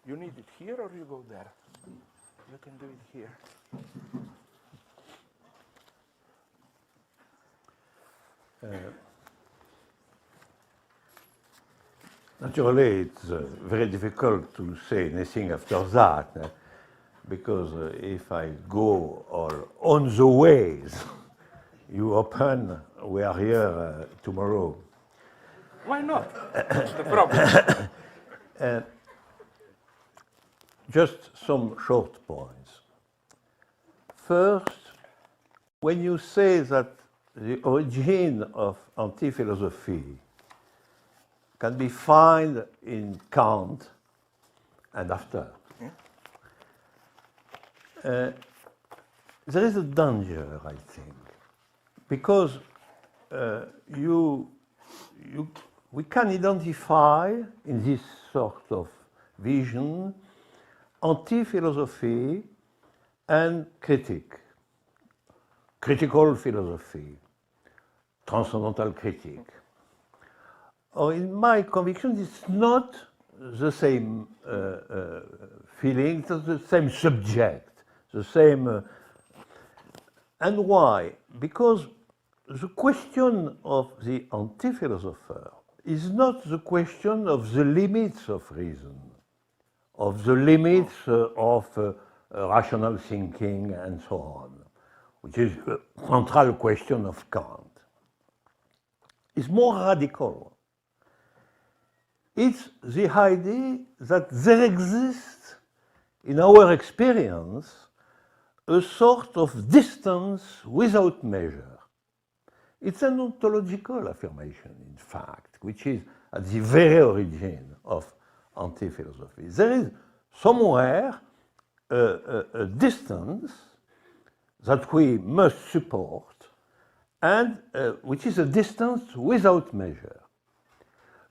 You need it here or you go there? You can do it here. Naturally, it's very difficult to say anything after that, because if I go on the ways you open, we are here tomorrow. Why not? What's the problem? Just some short points. First, when you say that the origin of anti-philosophy can be found in Kant and after, there is a danger, I think, because we can identify in this sort of vision anti-philosophy and critical philosophy, transcendental critique. Or in my conviction, it's not the same feeling, it's not the same subject, the same. And why? Because the question of the anti-philosopher is not the question of the limits of reason, of the limits of rational thinking and so on, which is a central question of Kant. It's more radical. It's the idea that there exists, in our experience, a sort of distance without measure. It's an ontological affirmation, in fact, which is at the very origin of anti-philosophy. There is somewhere a distance that we must support, and which is a distance without measure.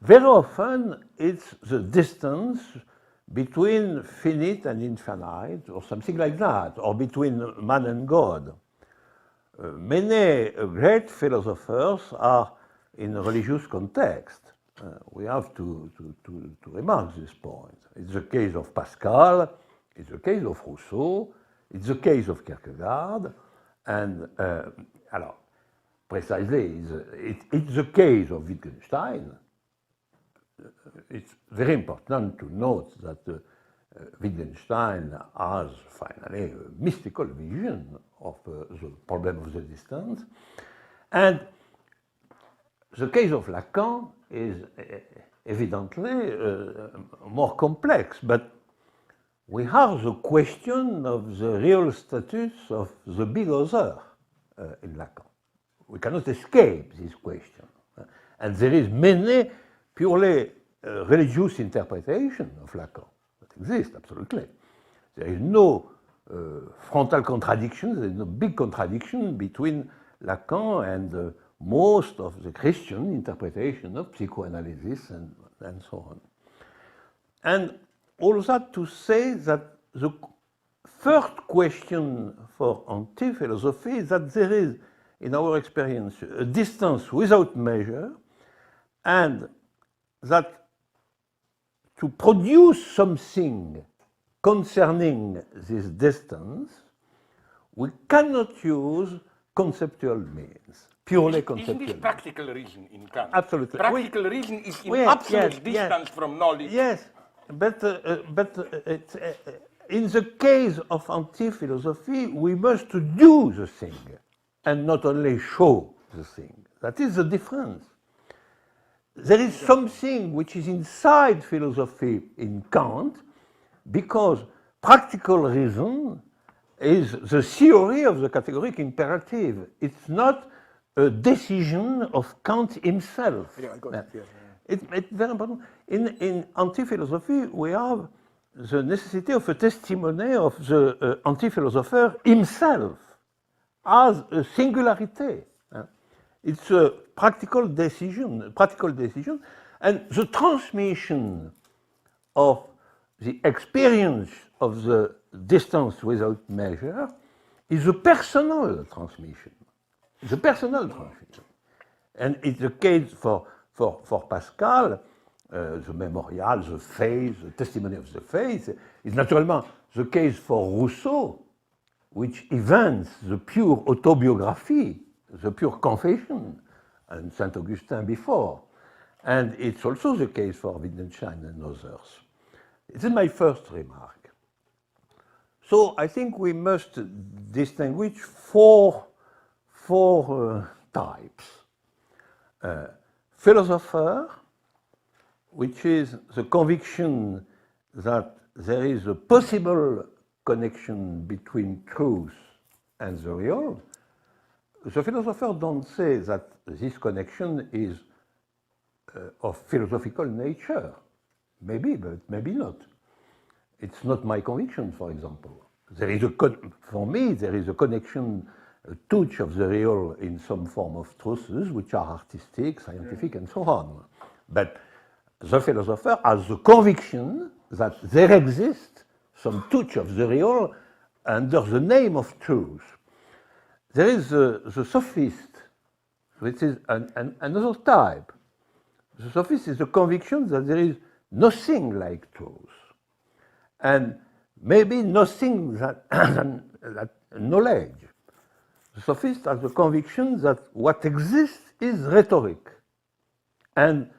Very often, it's the distance between finite and infinite, or something like that, or between man and God. Many great philosophers are in a religious context. We have to remark this point. It's the case of Pascal, it's the case of Rousseau, it's the case of Kierkegaard, and alors, precisely, it's the case of Wittgenstein. It's very important to note that Wittgenstein has finally a mystical vision of the problem of the distance. And the case of Lacan is evidently more complex, but we have the question of the real status of the big other in Lacan. We cannot escape this question. And there is many purely religious interpretation of Lacan that exist, absolutely. There is no frontal contradiction, there is no big contradiction between Lacan and most of the Christian interpretation of psychoanalysis and so on. And all that to say that the first question for anti-philosophy is that there is, in our experience, a distance without measure, and that to produce something concerning this distance, we cannot use conceptual means, purely conceptual. Isn't this practical reason in Kant? Absolutely. Practical reason is in absolute distance from knowledge. Yes, but in the case of anti-philosophy, we must do the thing and not only show the thing. That is the difference. There is something which is inside philosophy in Kant, because practical reason is the theory of the categoric imperative. It's not a decision of Kant himself. Yeah, I got it. Yeah. It's very important. In anti-philosophy, we have the necessity of a testimony of the anti-philosopher himself as a singularity. It's a practical decision, and the transmission of the experience of the distance without measure is a personal transmission. It's a personal transmission. And it's the case for Pascal, the memorial, the faith, the testimony of the faith, is naturally the case for Rousseau, which invents the pure autobiography, the pure confession, and Saint Augustine before. And it's also the case for Wittgenstein and others. This is my first remark. So I think we must distinguish four types. Philosopher, which is the conviction that there is a possible connection between truth and the real. The philosophers don't say that this connection is of philosophical nature. Maybe, but maybe not. It's not my conviction, for example. There is for me, there is a connection, a touch of the real in some form of truths, which are artistic, scientific, and so on. But the philosopher has the conviction that there exists some touch of the real under the name of truth. There is the sophist, which is another type. The sophist is the conviction that there is nothing like truth, and maybe nothing that knowledge. The sophist has the conviction that what exists is rhetoric, and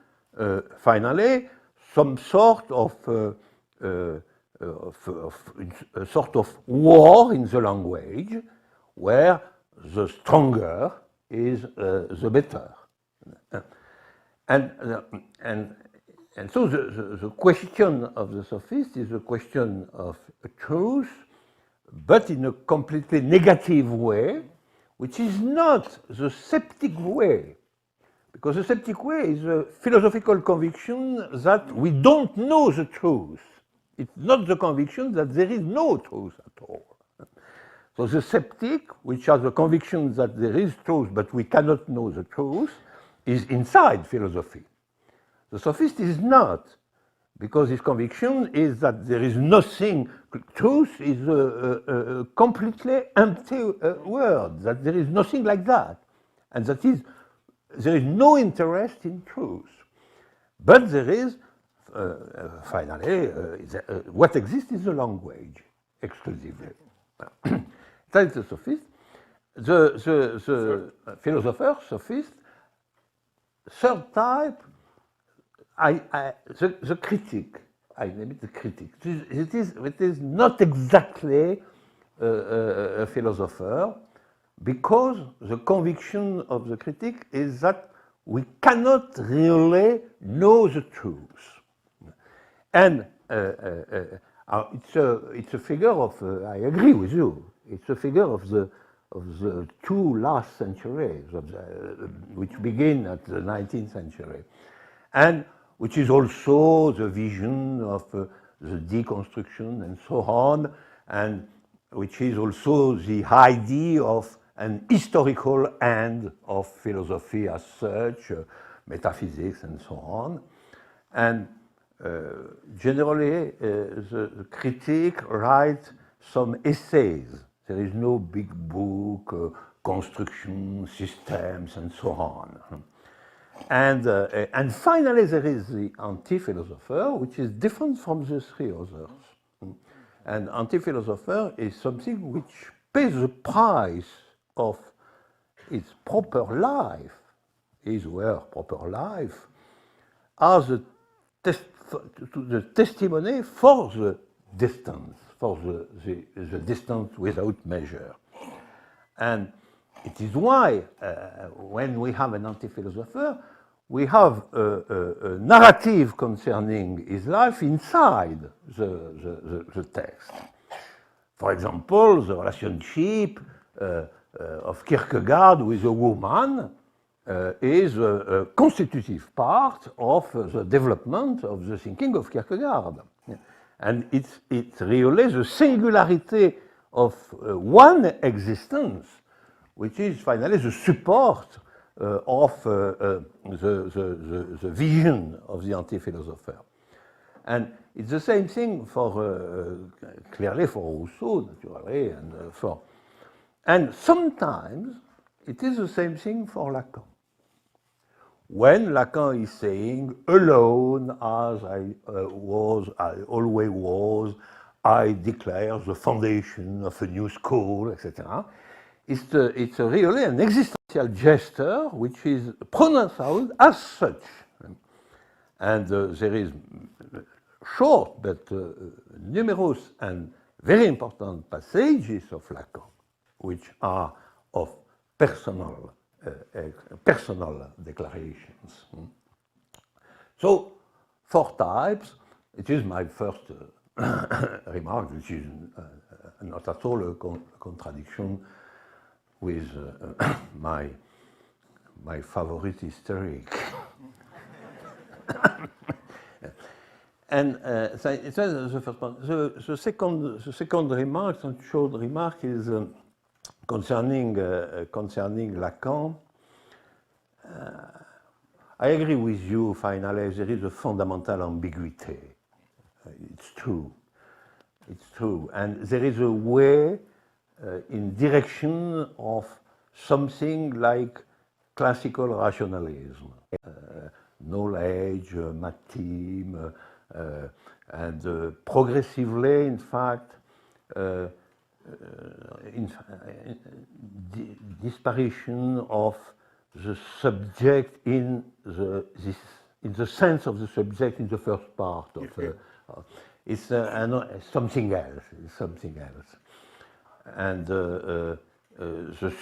finally, some sort of a sort of war in the language, where the stronger is the better. And so the question of the sophist is a question of truth, but in a completely negative way, which is not the sceptic way. Because the sceptic way is a philosophical conviction that we don't know the truth. It's not the conviction that there is no truth at all. So the sceptic, which has the conviction that there is truth, but we cannot know the truth, is inside philosophy. The sophist is not, because his conviction is that there is nothing, truth is a completely empty word, that there is nothing like that, and that is, there is no interest in truth. But there is, finally, what exists is the language, exclusively. That is the sophist. The philosopher, sophist. Third type, the critic. I name it the critic. It is not exactly a philosopher, because the conviction of the critic is that we cannot really know the truth. And it's a figure of, I agree with you, it's a figure of the two last centuries, which begin at the 19th century, and which is also the vision of the deconstruction and so on, and which is also the idea of an historical end of philosophy as such, metaphysics and so on. And generally, the critic writes some essays. There is no big book, construction, systems, and so on. And finally, there is the anti-philosopher, which is different from the three others. And anti-philosopher is something which pays the price of its proper life, his or her proper life, as the testimony for the distance, for the distance without measure. And it is why, when we have an anti-philosopher, we have a narrative concerning his life inside the text. For example, the relationship of Kierkegaard with a woman is a constitutive part of the development of the thinking of Kierkegaard. And it's really the singularity of one existence, which is finally the support of the vision of the anti-philosopher. And it's the same thing for, clearly for Rousseau, naturally, and sometimes it is the same thing for Lacan. when Lacan is saying, alone as I always was, I declare the foundation of a new school, etc. It's really an existential gesture which is pronounced out as such. And there is short but numerous and very important passages of Lacan which are of personal declarations. So, 4 types. It is my first remark, which is not at all a contradiction with my favorite hysteric. And so it's the first one. The second remark, the short remark, is concerning Lacan. I agree with you, finally, there is a fundamental ambiguity. It's true. It's true. And there is a way in direction of something like classical rationalism. Knowledge, matheme, and progressively, in fact, disparition of the subject in the sense of the subject in the first part of it's something else. It's something else, and the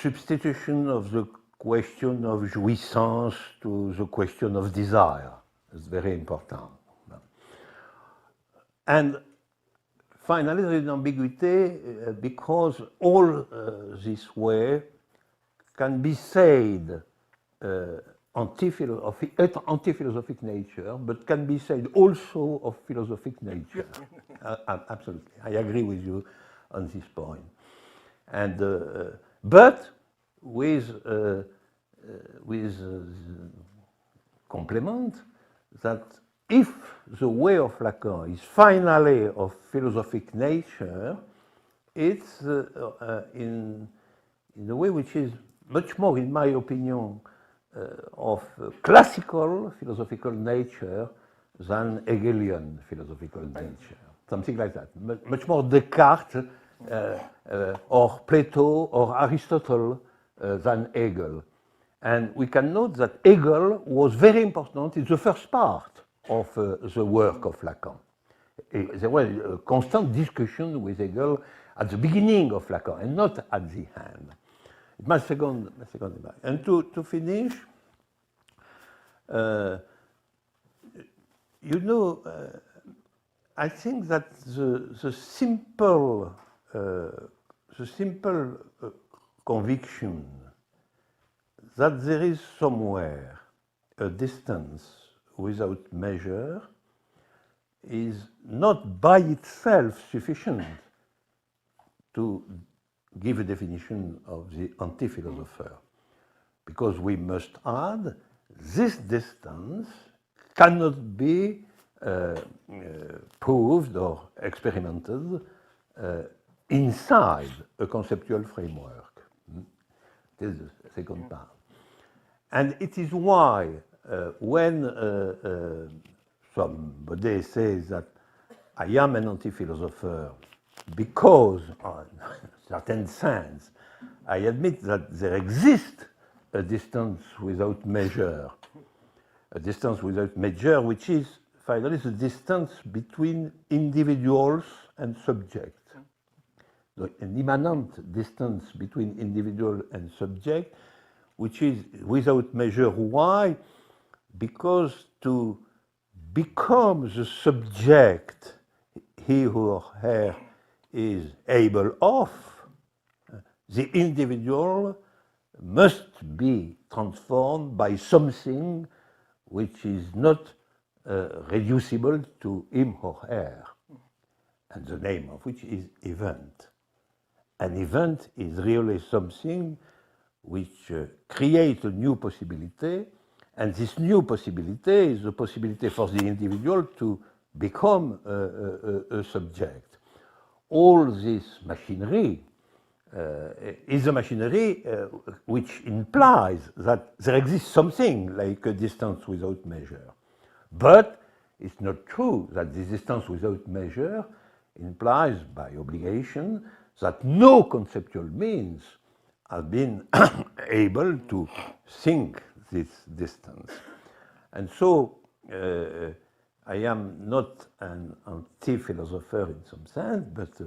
substitution of the question of jouissance to the question of desire is very important. And finally, there is an ambiguity because all this way can be said anti-philosophic nature, but can be said also of philosophic nature. Absolutely, I agree with you on this point. And but with complement that if the way of Lacan is finally of philosophic nature, it's in a way which is much more, in my opinion, of classical philosophical nature than Hegelian philosophical nature. Something like that. Much more Descartes or Plato or Aristotle than Hegel. And we can note that Hegel was very important in the first part of the work of Lacan. There was a constant discussion with Hegel at the beginning of Lacan and not at the end. My second remark. And to finish, I think that the simple conviction that there is somewhere a distance without measure is not by itself sufficient to give a definition of the anti-philosopher, because we must add this distance cannot be proved or experimented inside a conceptual framework. This is the second part. And it is why when somebody says that I am an anti-philosopher because, in a certain sense, I admit that there exists a distance without measure, which is finally the distance between individuals and subject. An immanent distance between individual and subject, which is without measure. Why? Because to become the subject he or her is able of, the individual must be transformed by something which is not reducible to him or her, and the name of which is event. An event is really something which creates a new possibility, and this new possibility is the possibility for the individual to become a subject. All this machinery is a machinery which implies that there exists something like a distance without measure. But it's not true that this distance without measure implies by obligation that no conceptual means have been able to think this distance. And so I am not an anti-philosopher in some sense, but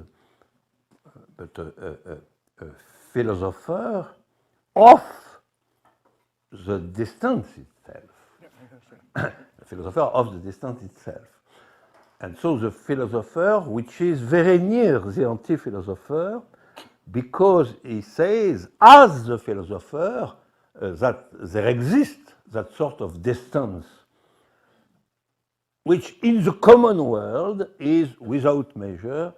a philosopher of the distance itself. A philosopher of the distance itself. And so the philosopher which is very near the anti-philosopher because he says, as the philosopher, that there exists that sort of distance which in the common world is without measure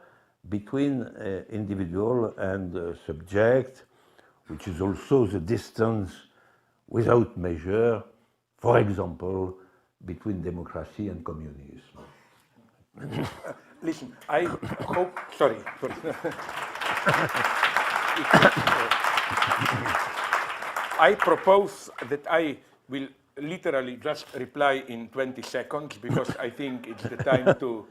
between individual and subject, which is also the distance without measure, for example, between democracy and communism. Listen, I hope, sorry. I propose that I will literally just reply in 20 seconds because I think it's the time to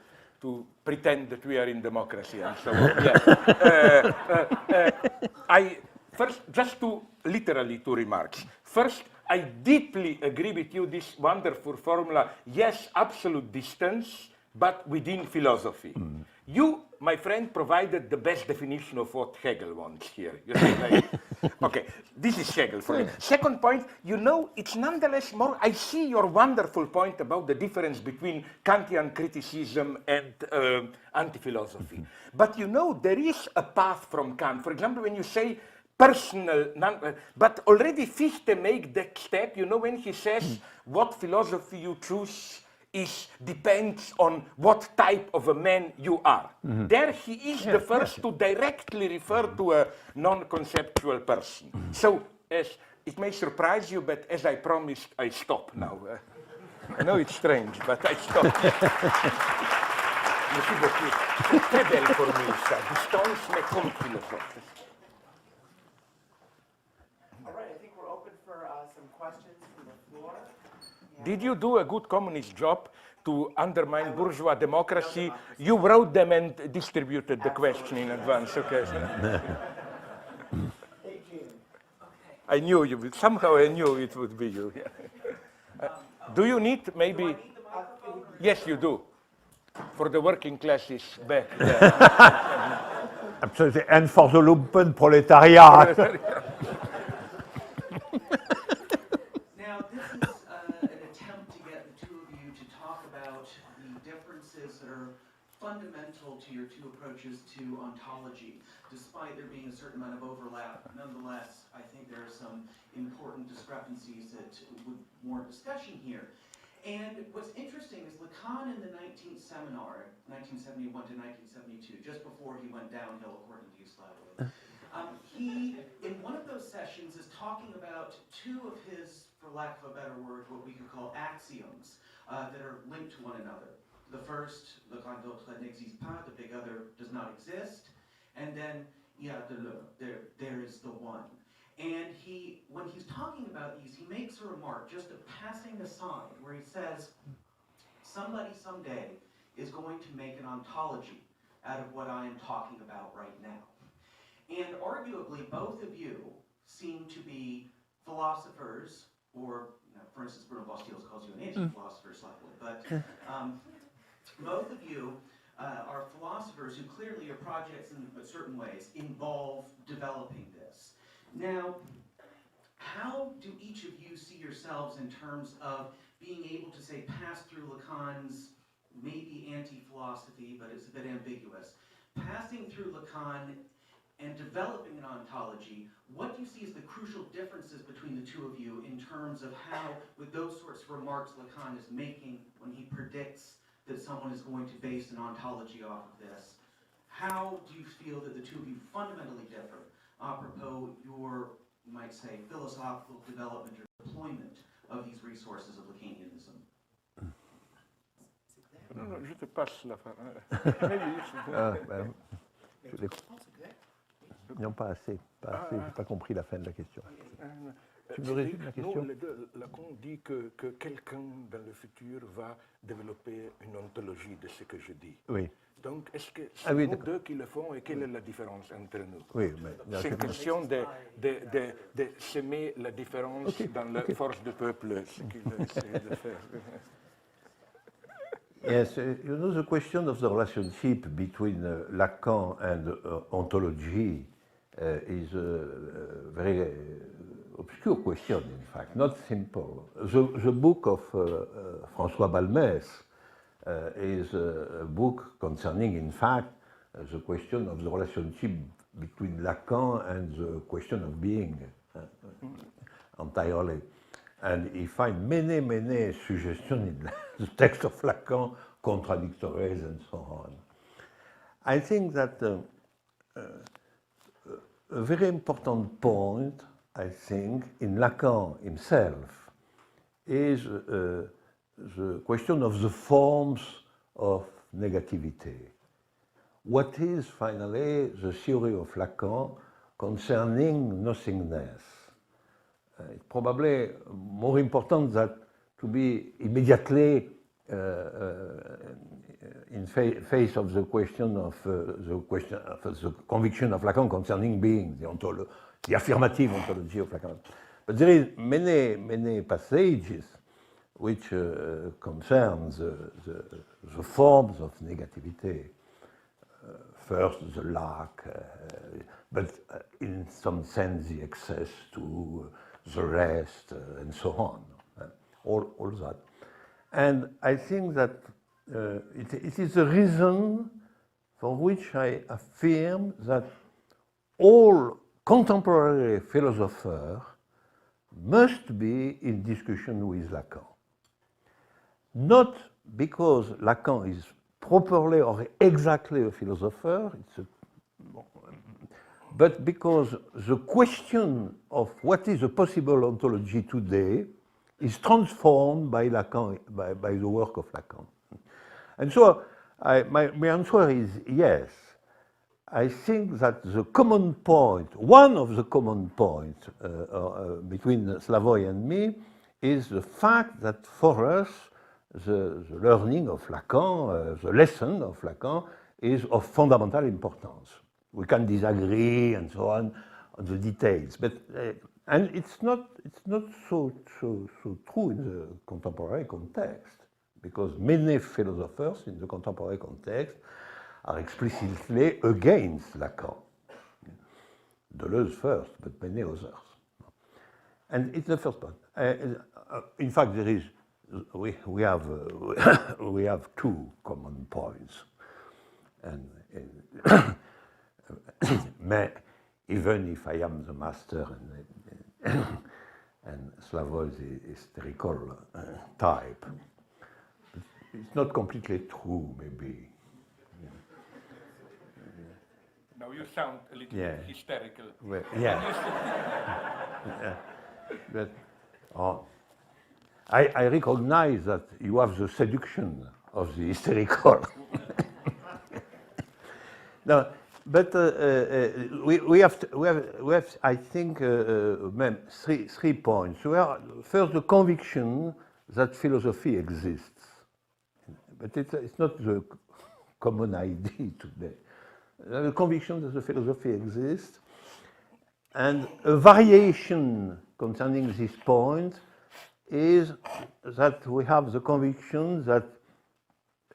pretend that we are in democracy and so on. Yeah. I first, just literally two remarks. First, I deeply agree with you, this wonderful formula, yes, absolute distance, but within philosophy. You, my friend, provided the best definition of what Hegel wants here. You see, like, okay, this is Hegel for me. Second point, you know, it's nonetheless more, I see your wonderful point about the difference between Kantian criticism and anti-philosophy. But you know, there is a path from Kant. For example, when you say personal, but already Fichte makes that step, you know, when he says what philosophy you choose depends on what type of a man you are. There he is the first to directly refer to a non-conceptual person. So, as it may surprise you, but as I promised, I stop now. I know it's strange, but I stop. Très belle formule, ça. Distance mais comme philosophe. All right, I think we're open for some questions from the floor. Did you do a good communist job to undermine bourgeois democracy? You wrote them and distributed the question in advance, okay? I knew you would, somehow I knew it would be you. Yeah. Do you need maybe, yes you do, for the working classes back there. Absolutely, and for the lumpen proletariat. Now, this is an attempt to get the two of you to talk about the differences that are fundamental to your two approaches to ontology. Despite there being a certain amount of overlap, nonetheless, I think there are some important discrepancies that would warrant discussion here. And what's interesting is Lacan in the 19th seminar, 1971 to 1972, just before he went downhill according to you, Slavoj, he, in one of those sessions, is talking about two of his, for lack of a better word, what we could call axioms that are linked to one another. The first, le grand autre n'existe pas, the big other does not exist. And then, yeah, there is the one. And he, when he's talking about these, he makes a remark, just a passing aside, where he says, somebody someday is going to make an ontology out of what I am talking about right now. And arguably, both of you seem to be philosophers, or, you know, for instance, Bruno Bostiels calls you an anti-philosopher slightly, but both of you are philosophers who clearly your projects in certain ways involve developing this. Now, how do each of you see yourselves in terms of being able to, say, pass through Lacan's maybe anti-philosophy, but it's a bit ambiguous, passing through Lacan and developing an ontology, what do you see as the crucial differences between the two of you in terms of how, with those sorts of remarks Lacan is making when he predicts that someone is going to base an ontology off of this, how do you feel that the two of you fundamentally differ? Apropos your, you might say, philosophical development or deployment of these resources of Lacanianism. No, je te passe la parole. Maybe you should. Non, pas assez. Pas assez. J'ai pas compris la fin de la question. Tu me résumes la question? Non, Lacan dit que quelqu'un dans le futur va développer une ontologie de ce que je dis. Oui. Donc, est-ce que c'est nous deux qui le font et quelle est la différence entre nous? Oui, mais c'est une question de s'aimer la différence dans la force du peuple, ce qu'il essaie de faire. Yes, you know, the question of the relationship between Lacan and ontology is a very obscure question, in fact, not simple. The book of François Balmès is a book concerning, in fact, the question of the relationship between Lacan and the question of being entirely. And he finds many, many suggestions in the text of Lacan, contradictories and so on. I think that a very important point, I think, in Lacan himself is the question of the forms of negativity. What is finally the theory of Lacan concerning nothingness? It's probably more important that to be immediately in face of the question of the conviction of Lacan concerning being, the affirmative ontology of Lacan. But there is many passages which concern the forms of negativity. First, the lack, but in some sense, the access to the rest, and so on, all that. And I think that it is the reason for which I affirm that all contemporary philosophers must be in discussion with Lacan. Not because Lacan is properly or exactly a philosopher, but because the question of what is a possible ontology today is transformed by Lacan, by the work of Lacan. And so my answer is yes. I think that the common point, one of the common points between Slavoj and me is the fact that for us, the learning of Lacan, the lesson of Lacan, is of fundamental importance. We can disagree and so on the details, but and it's not so true in the contemporary context, because many philosophers in the contemporary context are explicitly against Lacan. Deleuze first, but many others. And it's the first point. In fact, there is we have two common points, and even if I am the master and Slavoj the hysterical type, it's not completely true, maybe. Now you sound a little bit hysterical. Well, yeah. But I recognize that you have the seduction of the hysterical. No, but we have I think three points. First, the conviction that philosophy exists, but it's not the common idea today. The conviction that the philosophy exists, and a variation concerning this point is that we have the conviction that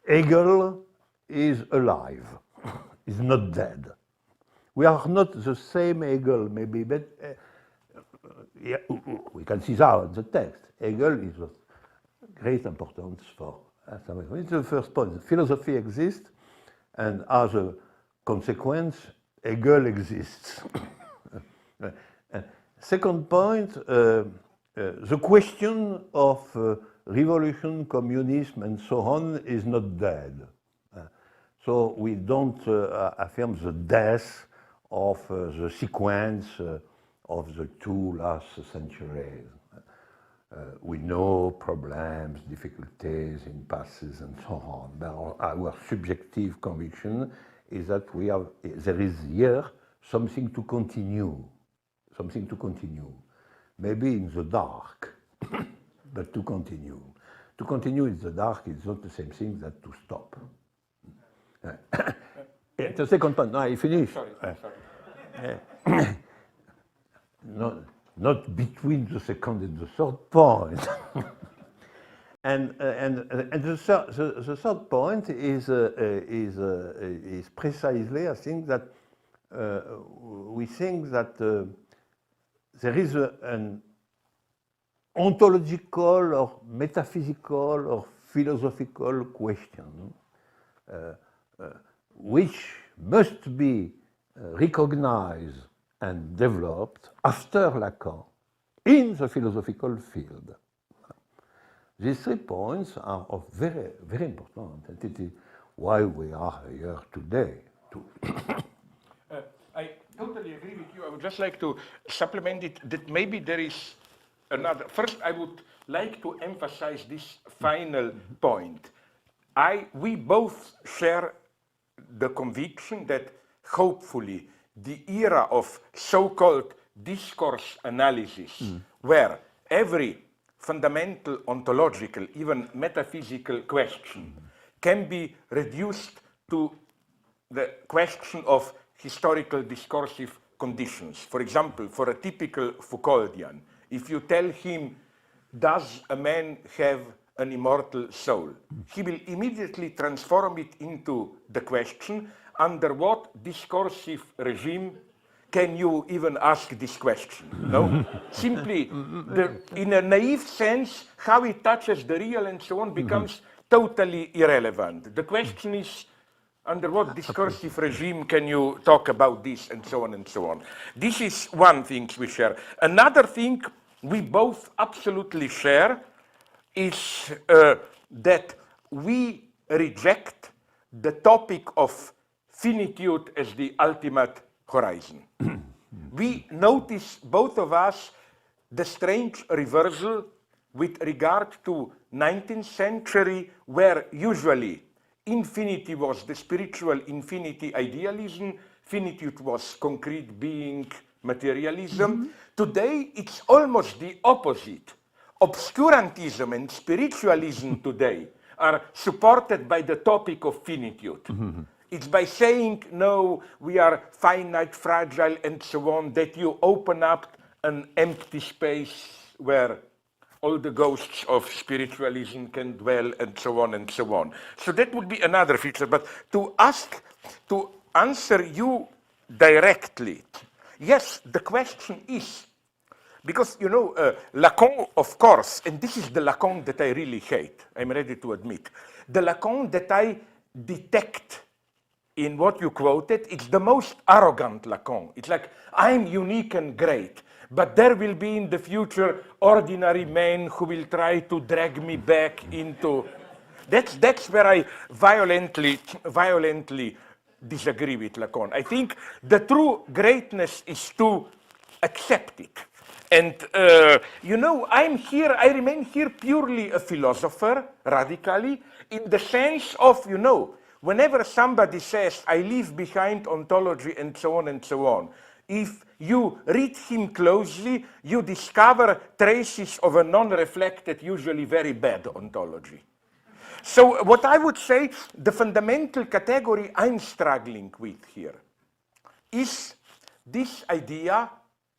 Hegel is alive, is not dead. We are not the same Hegel, maybe, but we can see that in the text. Hegel is of great importance for us. It's the first point. Philosophy exists, and as a consequence, Hegel exists. Second point, the question of revolution, communism, and so on is not dead. So we don't affirm the death of the sequence of the two last centuries. We know problems, difficulties, impasses, and so on. But our subjective conviction is that there is here something to continue, maybe in the dark, but to continue. To continue in the dark is not the same thing that to stop. The second point, no, I finish. Sorry. Not between the second and the third point. and the third point is precisely, I think, that we think that there is an ontological or metaphysical or philosophical question which must be recognized and developed after Lacan in the philosophical field. These 3 points are of very, very important, and it is why we are here today. I totally agree with you. I would just like to supplement it that maybe there is another. First, I would like to emphasize this final point. We both share the conviction that hopefully the era of so-called discourse analysis, where every fundamental ontological, even metaphysical question can be reduced to the question of historical discursive conditions. For example, for a typical Foucauldian, if you tell him, does a man have an immortal soul? He will immediately transform it into the question, under what discursive regime can you even ask this question? No? Simply, in a naive sense, how it touches the real and so on becomes totally irrelevant. The question is, under what discursive regime can you talk about this, and so on and so on. This is one thing we share. Another thing we both absolutely share is that we reject the topic of finitude as the ultimate horizon. We notice, both of us, the strange reversal with regard to 19th century, where usually infinity was the spiritual infinity idealism, finitude was concrete being materialism. Today, it's almost the opposite. Obscurantism and spiritualism today are supported by the topic of finitude. It's by saying, no, we are finite, fragile, and so on, that you open up an empty space where all the ghosts of spiritualism can dwell, and so on and so on. So that would be another feature. But to answer you directly, yes, the question is, because, you know, Lacan, of course, and this is the Lacan that I really hate, I'm ready to admit. The Lacan that I detect in what you quoted, it's the most arrogant Lacan. It's like, I'm unique and great, but there will be in the future ordinary men who will try to drag me back into... That's where I violently disagree with Lacan. I think the true greatness is to accept it. And, you know, I remain here purely a philosopher, radically, in the sense of, you know, whenever somebody says, I leave behind ontology and so on, if you read him closely, you discover traces of a non-reflected, usually very bad ontology. So what I would say, the fundamental category I'm struggling with here is this idea,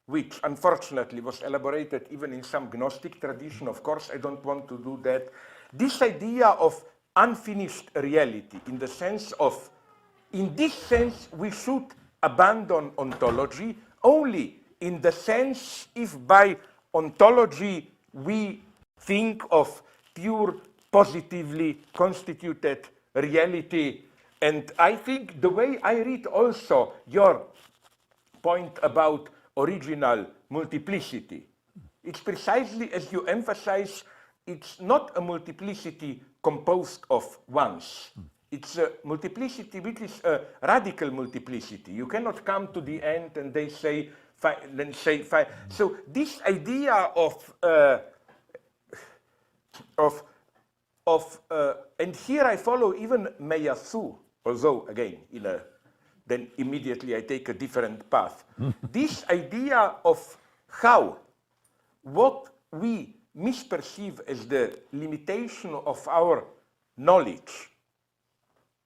which unfortunately was elaborated even in some Gnostic tradition. Of course, I don't want to do that. This idea of unfinished reality, in the sense of, in this sense, we should abandon ontology only in the sense if by ontology we think of pure positively constituted reality. And I think the way I read also your point about original multiplicity, it's precisely as you emphasize, it's not a multiplicity composed of ones. It's a multiplicity which is a radical multiplicity. You cannot come to the end and they say, then say five. So this idea of and here I follow even Meillassoux, although again in a then immediately I take a different path. This idea of how what we misperceive as the limitation of our knowledge,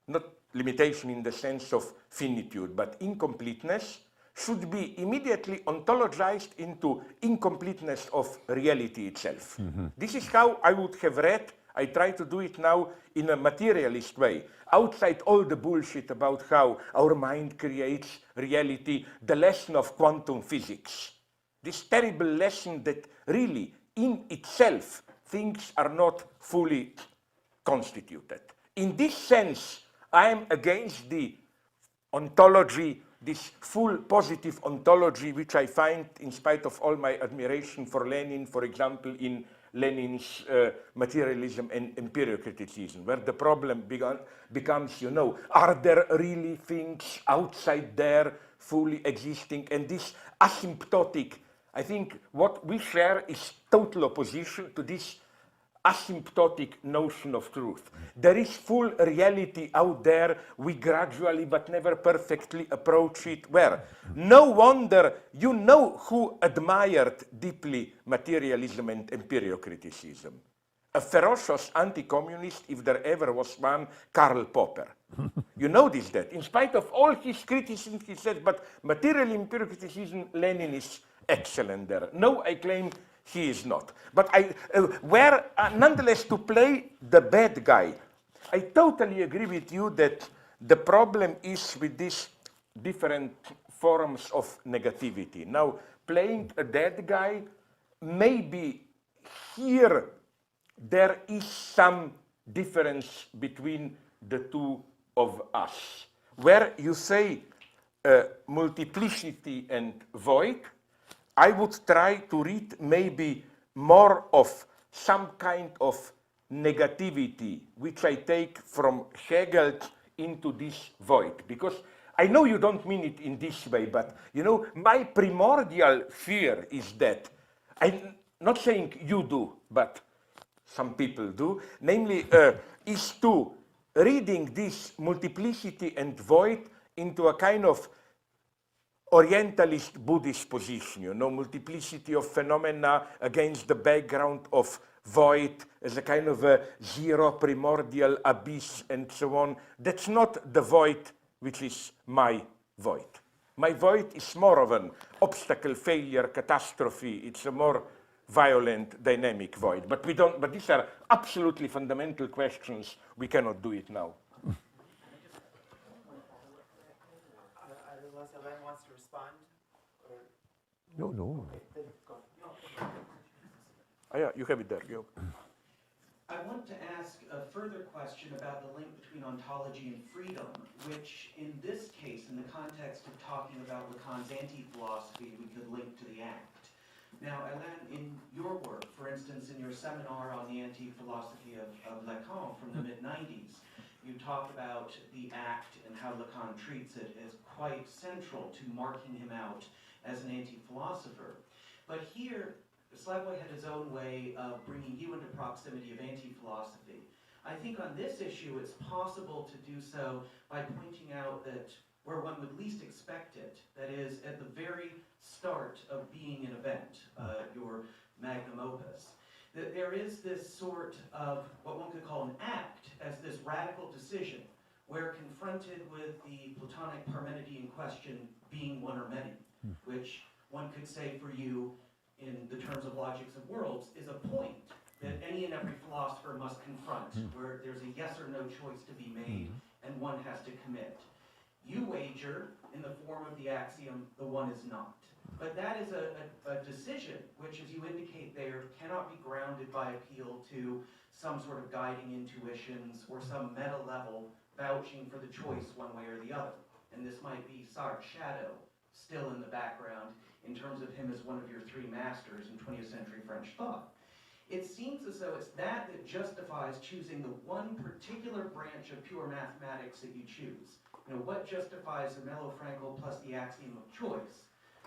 not limitation in the sense of finitude, but incompleteness, should be immediately ontologized into incompleteness of reality itself. This is how I would have read. I try to do it now in a materialist way, outside all the bullshit about how our mind creates reality, the lesson of quantum physics. This terrible lesson that really, in itself, things are not fully constituted. In this sense, I am against the ontology, this full positive ontology, which I find, in spite of all my admiration for Lenin, for example, in Lenin's materialism and empirical-criticism, where the problem becomes, you know, are there really things outside there fully existing? And this asymptotic, I think what we share is total opposition to this asymptotic notion of truth. There is full reality out there. We gradually but never perfectly approach it. Where? No wonder you know who admired deeply materialism and empiriocriticism. A ferocious anti-communist, if there ever was one, Karl Popper. You notice that. In spite of all his criticism, he said, but material empiriocriticism, Lenin is excellent there. No, I claim he is not. But nonetheless, to play the bad guy, I totally agree with you that the problem is with these different forms of negativity. Now, playing a bad guy, maybe here there is some difference between the two of us. Where you say multiplicity and void, I would try to read maybe more of some kind of negativity, which I take from Hegel into this void. Because I know you don't mean it in this way, but you know, my primordial fear is that, I'm not saying you do, but some people do, namely is to reading this multiplicity and void into a kind of Orientalist Buddhist position, you know, multiplicity of phenomena against the background of void as a kind of a zero primordial abyss and so on. That's not the void which is my void. My void is more of an obstacle, failure, catastrophe. It's a more violent, dynamic void. But we don't. But these are absolutely fundamental questions. We cannot do it now. Unless Alain wants to respond? Or... No. Okay, then go. Oh, yeah, you have it there. Go. I want to ask a further question about the link between ontology and freedom, which in this case, in the context of talking about Lacan's anti-philosophy, we could link to the act. Now, Alain, in your work, for instance, in your seminar on the anti-philosophy of Lacan from the mid-90s, you talk about the act and how Lacan treats it as quite central to marking him out as an anti-philosopher. But here, Slavoj had his own way of bringing you into proximity of anti-philosophy. I think on this issue, it's possible to do so by pointing out that where one would least expect it, that is, at the very start of being an event, your magnum opus, that there is this sort of what one could call an act as this radical decision, where confronted with the Platonic Parmenidean question, being one or many, which one could say for you, in the terms of logics of worlds, is a point that any and every philosopher must confront, where there's a yes or no choice to be made, and one has to commit. You wager, in the form of the axiom, the one is not. But that is a decision, which, as you indicate there, cannot be grounded by appeal to some sort of guiding intuitions or some meta level vouching for the choice one way or the other. And this might be Sartre's shadow still in the background in terms of him as one of your three masters in 20th century French thought. It seems as though it's that justifies choosing the one particular branch of pure mathematics that you choose. You know, what justifies the Mello-Frankel plus the axiom of choice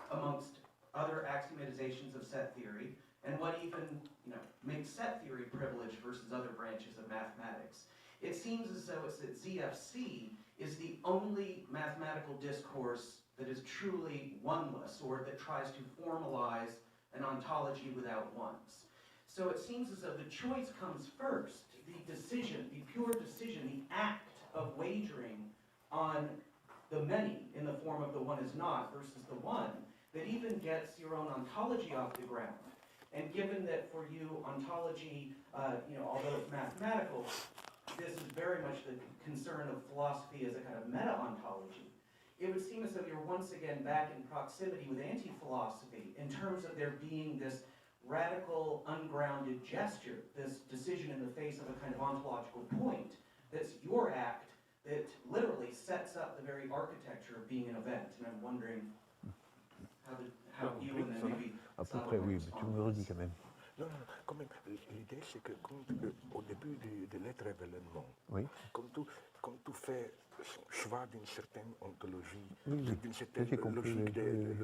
amongst other axiomatizations of set theory, and what even, you know, makes set theory privileged versus other branches of mathematics. It seems as though it's that ZFC is the only mathematical mathematical discourse that is truly oneless, or that tries to formalize an ontology without ones. So it seems as though the choice comes first, the decision, the pure decision, the act of wagering on the many in the form of the one is not versus the one, that even gets your own ontology off the ground. And given that for you, ontology, although it's mathematical, this is very much the concern of philosophy as a kind of meta-ontology. It would seem as though you're once again back in proximity with anti-philosophy in terms of there being this radical, ungrounded gesture, this decision in the face of a kind of ontological point, that's your act that literally sets up the very architecture of being an event. And I'm wondering how you and then maybe À peu près, oui, mais tu me redis quand même. Non, non, quand même, l'idée c'est que au début de l'être événement, Oui. comme tu fais choix d'une certaine ontologie, Oui, oui. d'une certaine J'ai compris, logique oui, des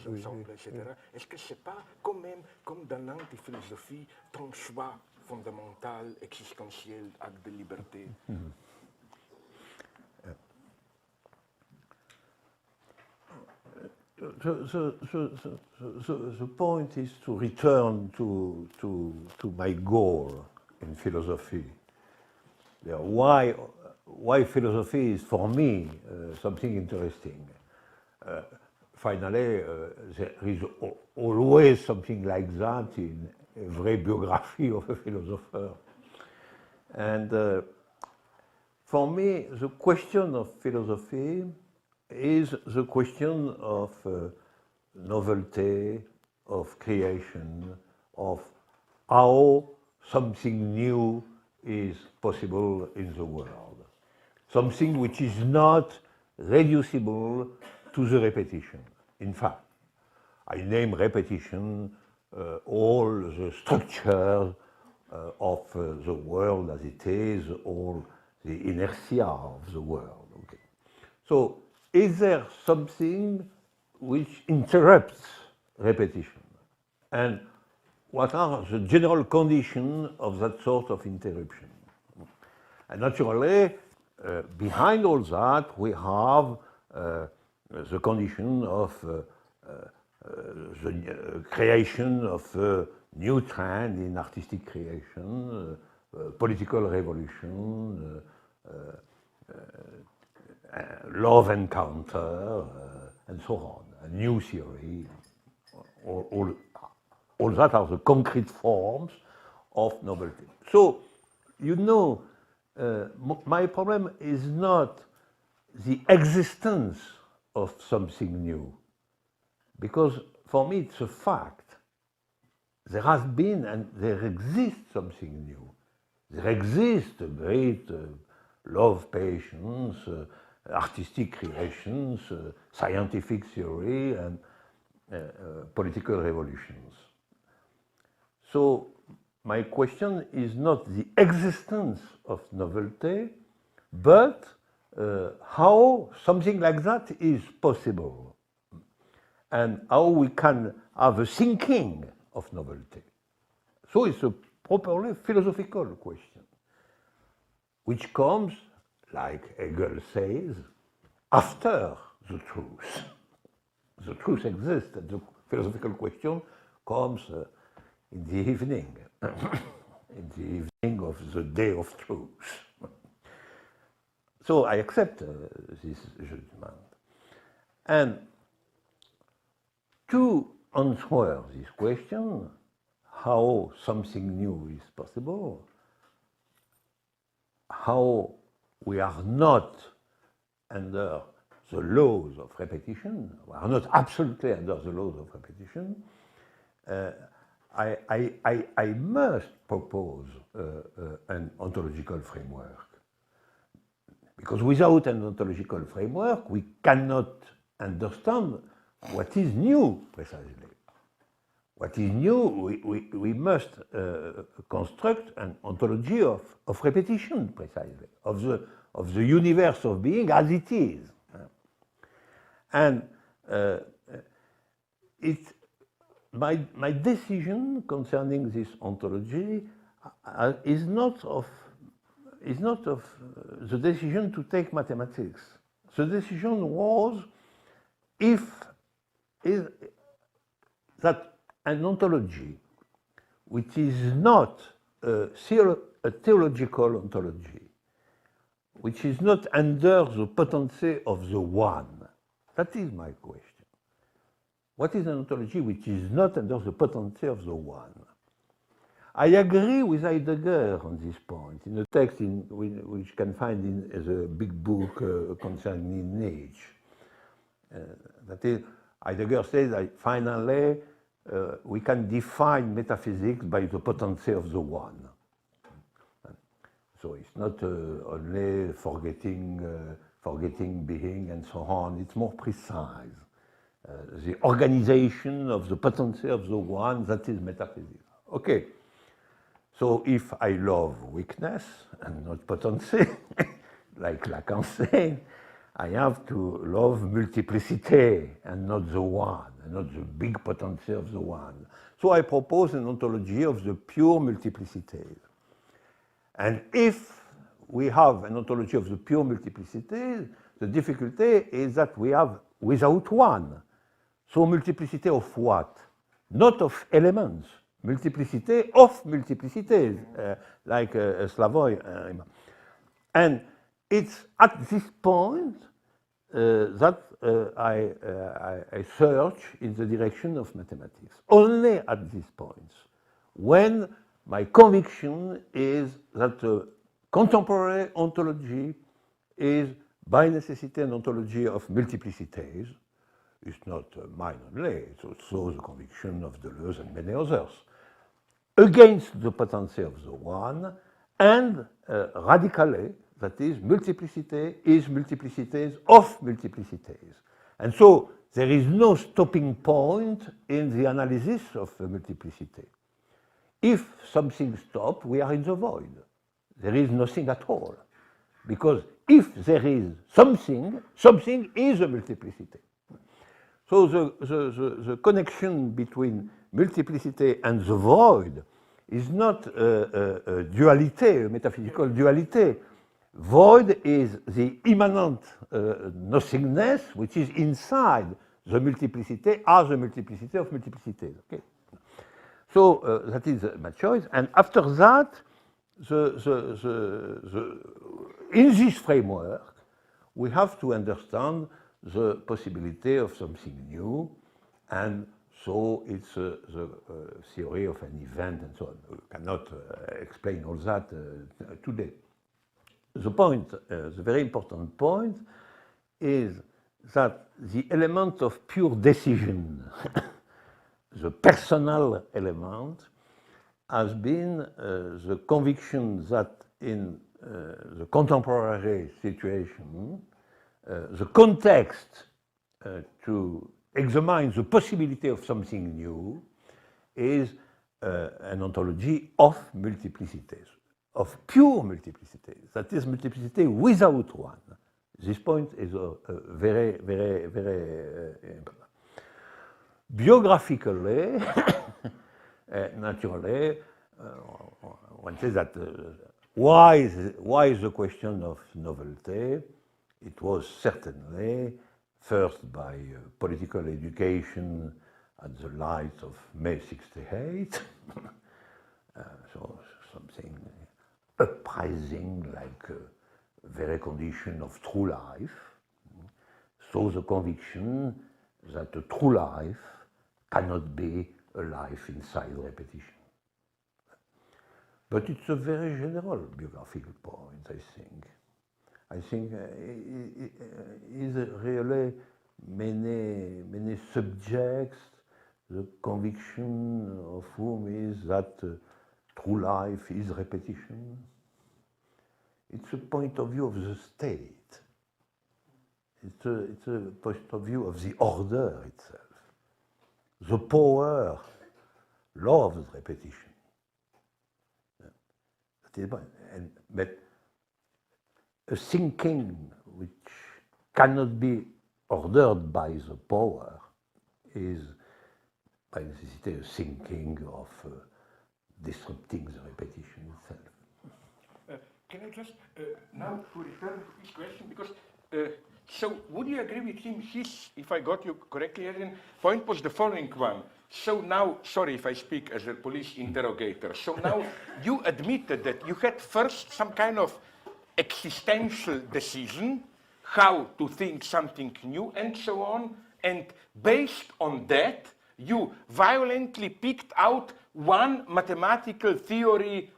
oui, ensembles, oui, etc., oui. est-ce que c'est pas quand même, comme dans l'anti-philosophie, ton choix fondamental, existentiel, acte de liberté? The point is to return to my goal in philosophy. Why philosophy is for me something interesting. Finally, there is always something like that in every biography of a philosopher. And for me, the question of philosophy is the question of novelty, of creation, of how something new is possible in the world. Something which is not reducible to the repetition. In fact, I name repetition all the structures of the world as it is, all the inertia of the world. Okay. So, is there something which interrupts repetition? And what are the general conditions of that sort of interruption? And naturally, behind all that, we have the condition of the creation of a new trend in artistic creation, political revolution, love encounter, and so on, a new theory. All that are the concrete forms of novelty. So, my problem is not the existence of something new, because for me it's a fact. There has been and there exists something new. There exists a great love, patience, artistic creations, scientific theory, and political revolutions. So my question is not the existence of novelty, but how something like that is possible, and how we can have a thinking of novelty. So it's a properly philosophical question, which comes, like Hegel says, after the truth. The truth exists, and the philosophical question comes in the evening, in the evening of the day of truth. So I accept this judgment. And to answer this question, how something new is possible, how we are not under the laws of repetition, we are not absolutely under the laws of repetition, I must propose an ontological framework. Because without an ontological framework, we cannot understand what is new, precisely. What is new, we must construct an ontology of repetition, precisely, of the universe of being as it is. And my decision concerning this ontology is not of the decision to take mathematics. the decision was that an ontology which is not a theological ontology, which is not under the potency of the one. That is my question. What is an ontology which is not under the potency of the one? I agree with Heidegger on this point, in a text which you can find in the big book concerning Nietzsche. That is, Heidegger says that finally we can define metaphysics by the potency of the one. So it's not only forgetting being and so on, it's more precise. The organization of the potency of the one, that is metaphysics. Okay, so if I love weakness and not potency, like Lacan said, I have to love multiplicity and not the one, and not the big potency of the one. So I propose an ontology of the pure multiplicities. And if we have an ontology of the pure multiplicities, the difficulty is that we have without one. So multiplicity of what? Not of elements. Multiplicity of multiplicities, like Slavoj. And it's at this point that I search in the direction of mathematics. Only at these points, when my conviction is that contemporary ontology is by necessity an ontology of multiplicities. It's not mine only, it's also the conviction of Deleuze and many others, against the potency of the one, and radically, that is, multiplicity is multiplicities of multiplicities. And so there is no stopping point in the analysis of multiplicity. If something stops, we are in the void. There is nothing at all. Because if there is something, something is a multiplicity. So the connection between multiplicity and the void is not a duality, a metaphysical duality. Void is the immanent nothingness which is inside the multiplicity as the multiplicity of multiplicities. Okay? So that is my choice. And after that, in this framework, we have to understand the possibility of something new, and so it's the theory of an event and so on. We cannot explain all that today. The point, the very important point, is that the element of pure decision, the personal element, has been the conviction that in the contemporary situation, the context to examine the possibility of something new is an ontology of multiplicities, of pure multiplicities, that is, multiplicity without one. This point is very, very, very important. Biographically, naturally, one says that why is the question of novelty? It was certainly first by political education at the light of May '68, so something uprising like very condition of true life. So the conviction that a true life cannot be a life inside repetition. But it's a very general biographical point, I think. I think is really many subjects, the conviction of whom is that true life is repetition. It's a point of view of the state. It's a point of view of the order itself. The power loves repetition. But a thinking which cannot be ordered by the power is by necessity a thinking of disrupting the repetition itself. Can I just now to return to this question, because So would you agree with him? His, if I got you correctly, Adrian, point was the following one. So now, sorry if I speak as a police interrogator. So now you admitted that you had first some kind of existential decision, how to think something new and so on, and based on that, you violently picked out one mathematical theory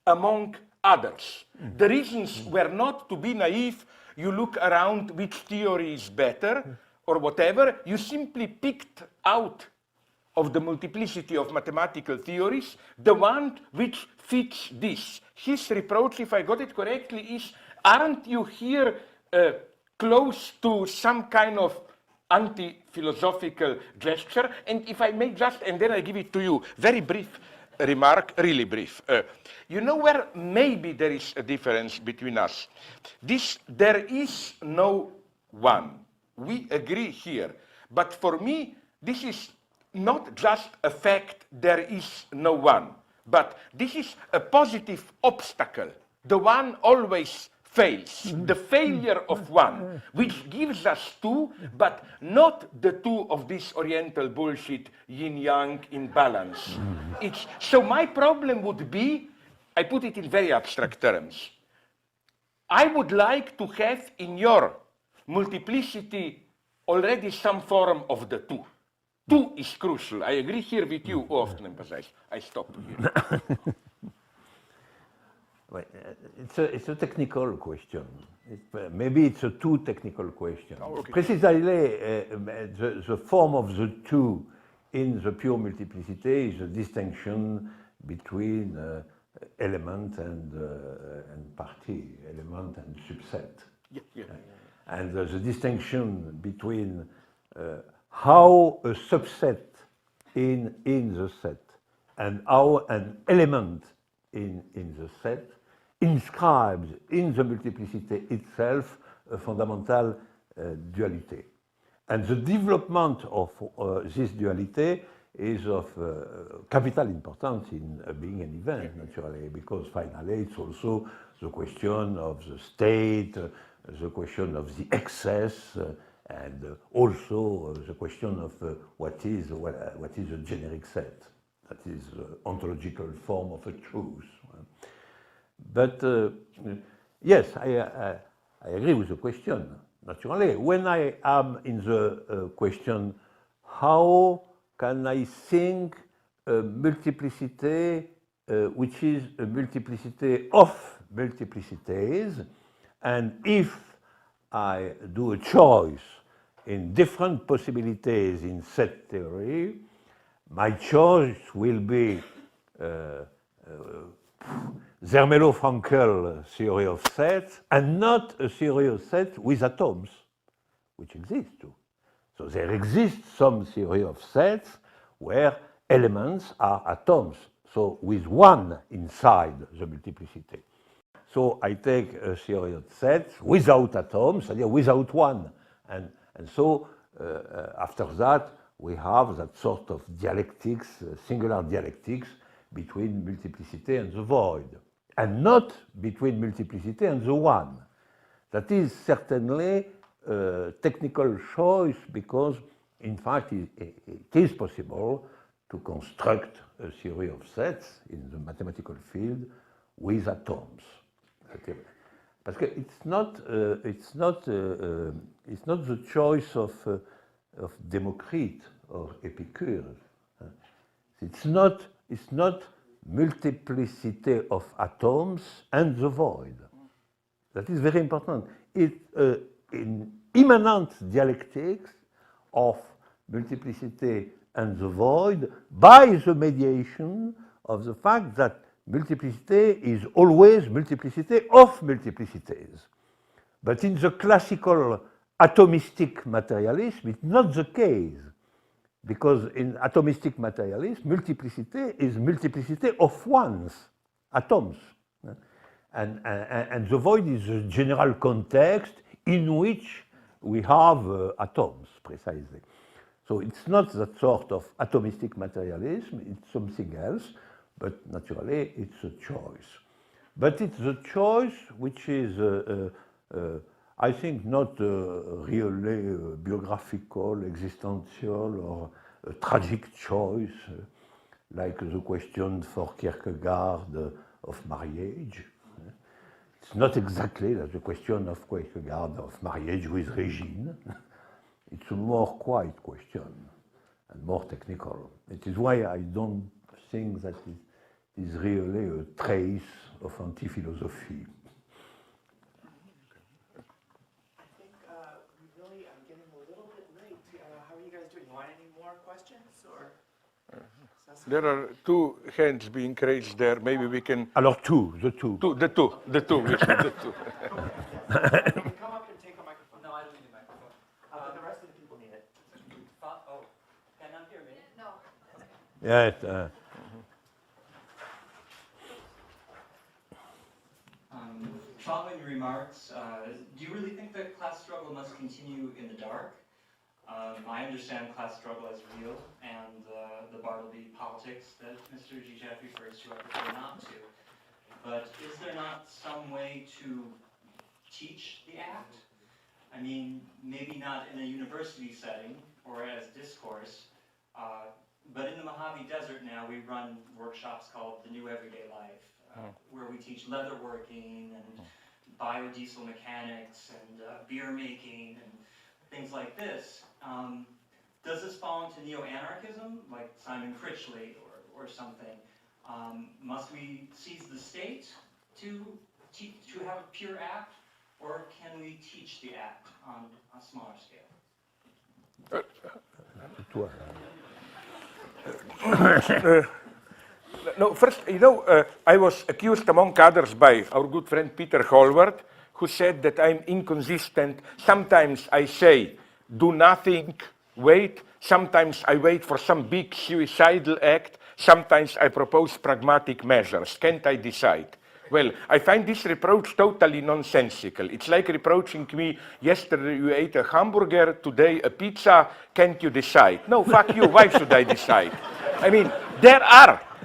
among others. The reasons were not to be naive, you look around which theory is better or whatever, you simply picked out of the multiplicity of mathematical theories, the one which fits this. His reproach, if I got it correctly, is, aren't you here close to some kind of anti-philosophical gesture? And if I may just, and then I give it to you, very brief remark, really brief. You know where maybe there is a difference between us? There is no one. We agree here. But for me, this is not just a fact there is no one, but this is a positive obstacle. The one always fails, the failure of one, which gives us two, but not the two of this Oriental bullshit, yin-yang imbalance. So my problem would be, I put it in very abstract terms, I would like to have in your multiplicity already some form of the two. Two is crucial. I agree here with you, often emphasize. I stop here. Well, it's a technical question. Maybe it's a too technical question. Oh, okay. Precisely, the form of the two in the pure multiplicity is a distinction between element and party, element and subset. Yeah. And the distinction between how a subset in the set and how an element in the set inscribes in the multiplicity itself a fundamental duality. And the development of this duality is of capital importance in being an event, naturally, because finally it's also the question of the state, the question of the excess, and also the question of what is a generic set. That is the ontological form of a truth. But yes, I agree with the question, naturally. When I am in the question, how can I think a multiplicity which is a multiplicity of multiplicities, and if I do a choice in different possibilities in set theory, my choice will be Zermelo-Fraenkel theory of sets, and not a theory of sets with atoms, which exists too. So there exists some theory of sets where elements are atoms, so with one inside the multiplicity. So I take a theory of sets without atoms, c'est-à-dire without one. And so after that, we have that sort of dialectics, singular dialectics, between multiplicity and the void, and not between multiplicity and the one. That is certainly a technical choice because, in fact, it is possible to construct a theory of sets in the mathematical field with atoms. Parce que it's not the choice of Democrite or Epicure. It's not multiplicity of atoms and the void. That is very important. It's in immanent dialectics of multiplicity and the void by the mediation of the fact that multiplicity is always multiplicity of multiplicities. But in the classical atomistic materialism, it's not the case. Because in atomistic materialism, multiplicity is multiplicity of ones, atoms. And the void is a general context in which we have atoms, precisely. So it's not that sort of atomistic materialism, it's something else, but naturally it's a choice. But it's a choice which is I think not really biographical, existential, or a tragic choice, like the question for Kierkegaard of marriage. It's not exactly the question of Kierkegaard of marriage with Regine. It's a more quiet question and more technical. It is why I don't think that it is really a trace of anti-philosophy. I think we really are getting a little bit late. How are you guys doing? You want any more questions? Or There are two hands being raised there. Maybe we can. Alors the two. The two. Come up and take a microphone. No, I don't need a microphone. But the rest of the people need it. Oh, cannot hear me? No. Yes. Following your remarks, do you really think that class struggle must continue in the dark? I understand class struggle as real, and the Bartleby politics that Mr. Žižek refers to, I prefer not to. But is there not some way to teach the act? I mean, maybe not in a university setting or as discourse, but in the Mojave Desert now we run workshops called The New Everyday Life, where we teach leatherworking and biodiesel mechanics and beer making and things like this. Does this fall into neo-anarchism, like Simon Critchley or something? Must we seize the state to have a pure act, or can we teach the act on a smaller scale? No, first, I was accused, among others, by our good friend Peter Holward, who said that I'm inconsistent. Sometimes I say, do nothing, wait. Sometimes I wait for some big suicidal act. Sometimes I propose pragmatic measures. Can't I decide? Well, I find this reproach totally nonsensical. It's like reproaching me, yesterday you ate a hamburger, today a pizza, can't you decide? No, fuck you, why should I decide? I mean,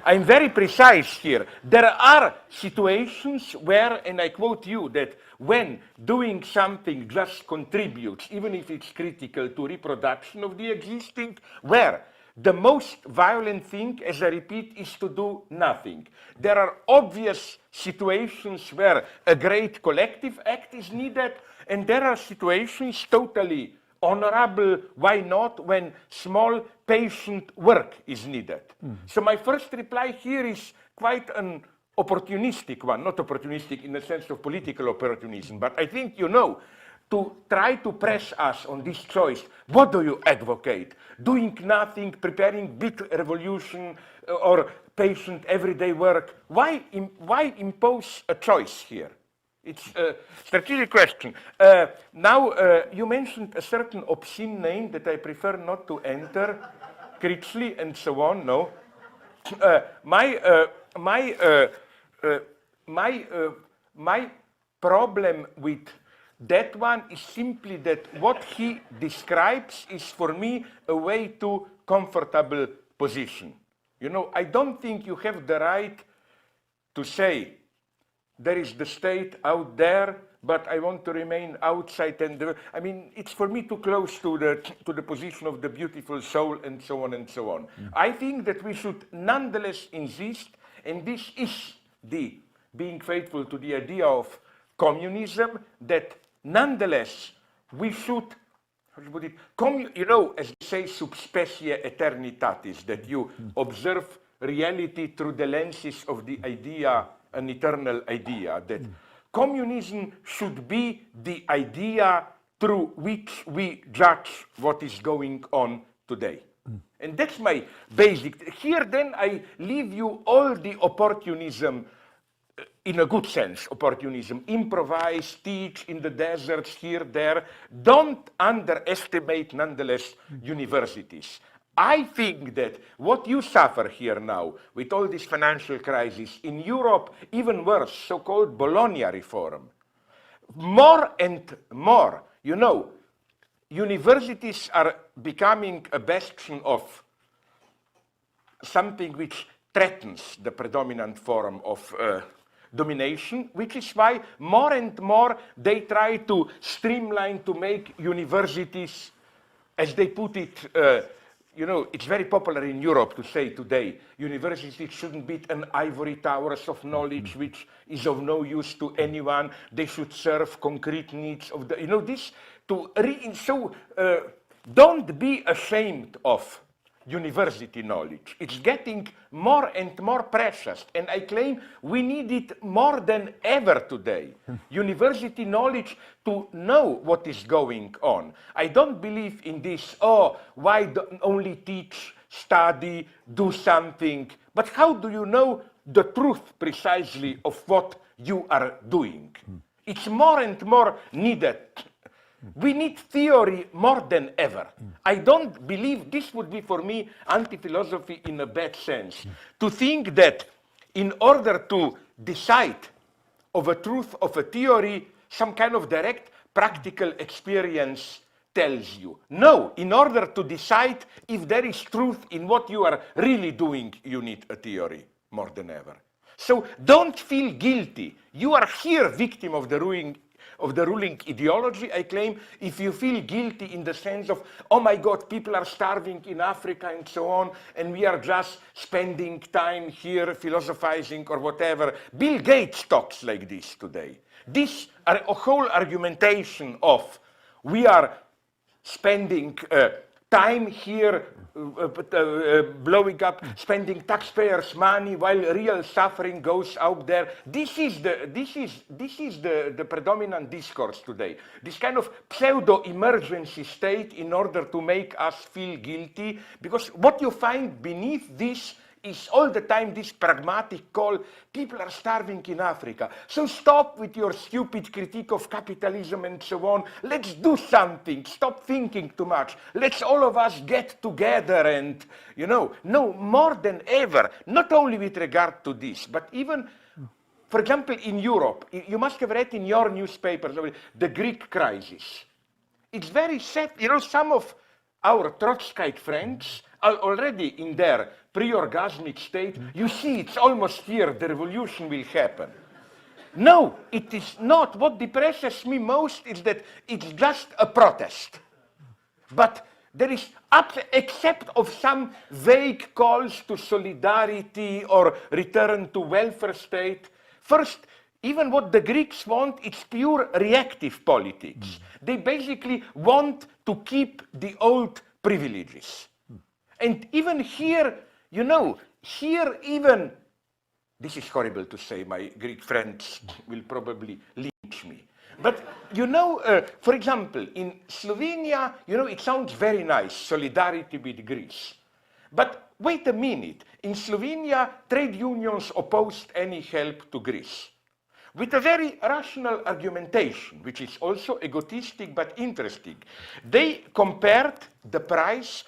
I'm very precise here, there are situations where, and I quote you, that when doing something just contributes, even if it's critical to reproduction of the existing, where the most violent thing, as I repeat, is to do nothing. There are obvious situations where a great collective act is needed, and there are situations totally honorable, why not, when small patient work is needed. So my first reply here is quite an opportunistic one, not opportunistic in the sense of political opportunism, but I think to try to press us on this choice. What do you advocate? Doing nothing, preparing big revolution, or patient everyday work? Why impose a choice here? It's a strategic question. Now, you mentioned a certain obscene name that I prefer not to enter, Critchley and so on. No, my problem with that one is simply that what he describes is for me a way too comfortable position. I don't think you have the right to say there is the state out there, but I want to remain outside. And I mean, it's for me too close to the position of the beautiful soul, and so on and so on. I think that we should nonetheless insist, and this is the being faithful to the idea of communism, that nonetheless we should, how to put it, as they say, sub specie aeternitatis, that you observe reality through the lenses of the idea, an eternal idea, that communism should be the idea through which we judge what is going on today. And that's my basic. Here then I leave you all the opportunism, in a good sense, opportunism. Improvise, teach in the deserts, here, there. Don't underestimate, nonetheless, universities. I think that what you suffer here now, with all this financial crisis, in Europe, even worse, so-called Bologna reform, more and more, universities are becoming a bastion of something which threatens the predominant form of domination, which is why more and more they try to streamline to make universities, as they put it, you know, it's very popular in Europe to say today, universities shouldn't be an ivory towers of knowledge which is of no use to anyone. They should serve concrete needs of the, you know, this to, don't be ashamed of university knowledge. It's getting more and more precious, and I claim we need it more than ever today. University knowledge to know what is going on. I don't believe in this, oh, why don't only teach, study, do something, but how do you know the truth precisely of what you are doing? It's more and more needed. We need theory more than ever. I don't believe this would be for me anti-philosophy in a bad sense. To think that in order to decide of a truth of a theory, some kind of direct practical experience tells you. No, in order to decide if there is truth in what you are really doing, you need a theory more than ever. So don't feel guilty. You are here victim of the ruling ideology, I claim. If you feel guilty in the sense of, oh my God, people are starving in Africa and so on, and we are just spending time here philosophizing or whatever. Bill Gates talks like this today. This a whole argumentation of we are spending time here blowing up, spending taxpayers' money while real suffering goes out there. This is the predominant discourse today. This kind of pseudo-emergency state in order to make us feel guilty, because what you find beneath this is all the time this pragmatic call, people are starving in Africa. So stop with your stupid critique of capitalism and so on. Let's do something. Stop thinking too much. Let's all of us get together and, you know, no, more than ever, not only with regard to this, but even, for example, in Europe, you must have read in your newspapers the Greek crisis. It's very sad. You know, some of our Trotskyite friends are already in their pre-orgasmic state. You see, it's almost here, the revolution will happen. No, it is not. What depresses me most is that it's just a protest. But there is, except of some vague calls to solidarity or return to welfare state, first, even what the Greeks want, it's pure reactive politics. They basically want to keep the old privileges. And even here, you know, here even, this is horrible to say, my Greek friends will probably lynch me. But, you know, for example, in Slovenia, you know, it sounds very nice, solidarity with Greece. But wait a minute, in Slovenia, trade unions opposed any help to Greece, with a very rational argumentation, which is also egotistic but interesting. They compared the price,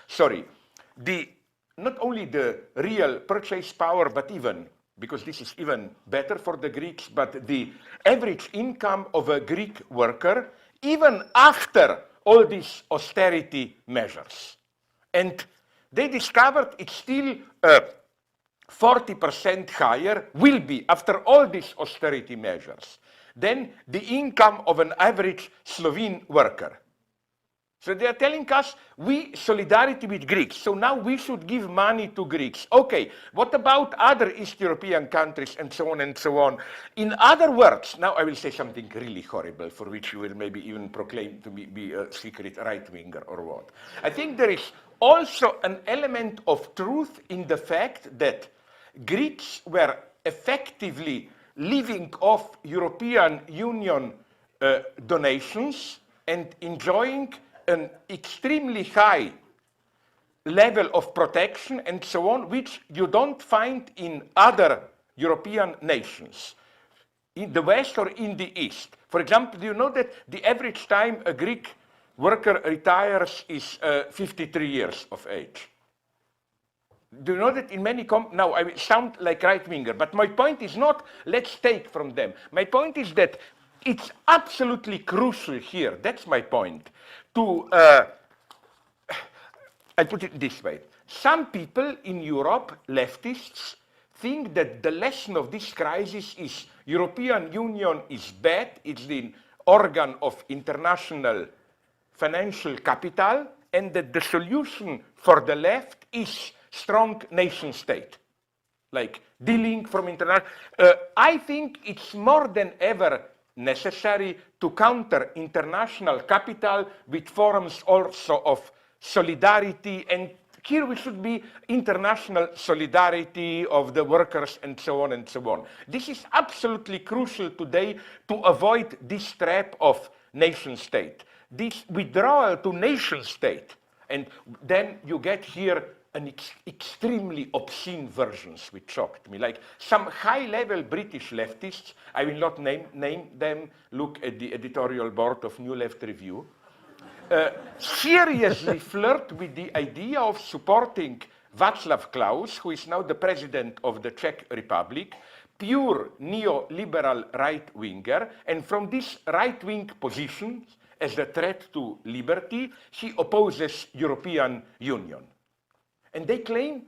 not only the real purchase power, but even, because this is even better for the Greeks, but the average income of a Greek worker, even after all these austerity measures. And they discovered it's still 40% higher, will be, after all these austerity measures, than the income of an average Slovene worker. So they are telling us, we solidarity with Greeks, so now we should give money to Greeks. Okay, what about other East European countries and so on and so on? In other words, now I will say something really horrible for which you will maybe even proclaim to be a secret right-winger or what. I think there is also an element of truth in the fact that Greeks were effectively living off European Union donations and enjoying an extremely high level of protection and so on, which you don't find in other European nations, in the West or in the East. For example, do you know that the average time a Greek worker retires is 53 years of age? Do you know that in many now I sound like right-winger, but my point is not let's take from them. My point is that it's absolutely crucial here, that's my point, to, I put it this way. Some people in Europe, leftists, think that the lesson of this crisis is European Union is bad, it's the organ of international financial capital, and that the solution for the left is strong nation state, like dealing from international. I think it's more than ever necessary to counter international capital with forms also of solidarity, and here we should be international solidarity of the workers and so on and so on. This is absolutely crucial today to avoid this trap of nation state, this withdrawal to nation state. And then you get here an extremely obscene versions which shocked me, like some high-level British leftists, I will not name them, look at the editorial board of New Left Review, seriously flirt with the idea of supporting Václav Klaus, who is now the president of the Czech Republic, pure neoliberal right-winger, and from this right-wing position, as a threat to liberty, he opposes European Union. And they claim,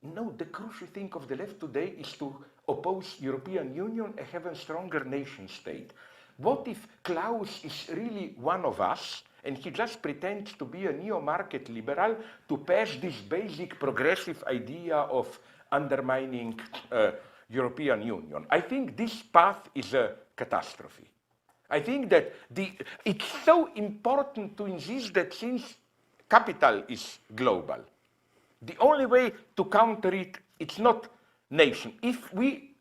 no, the crucial thing of the left today is to oppose European Union and have a stronger nation state. What if Klaus is really one of us and he just pretends to be a neo-market liberal to pass this basic progressive idea of undermining European Union? I think this path is a catastrophe. I think that it's so important to insist that since capital is global, the only way to counter it, it's not nation. If we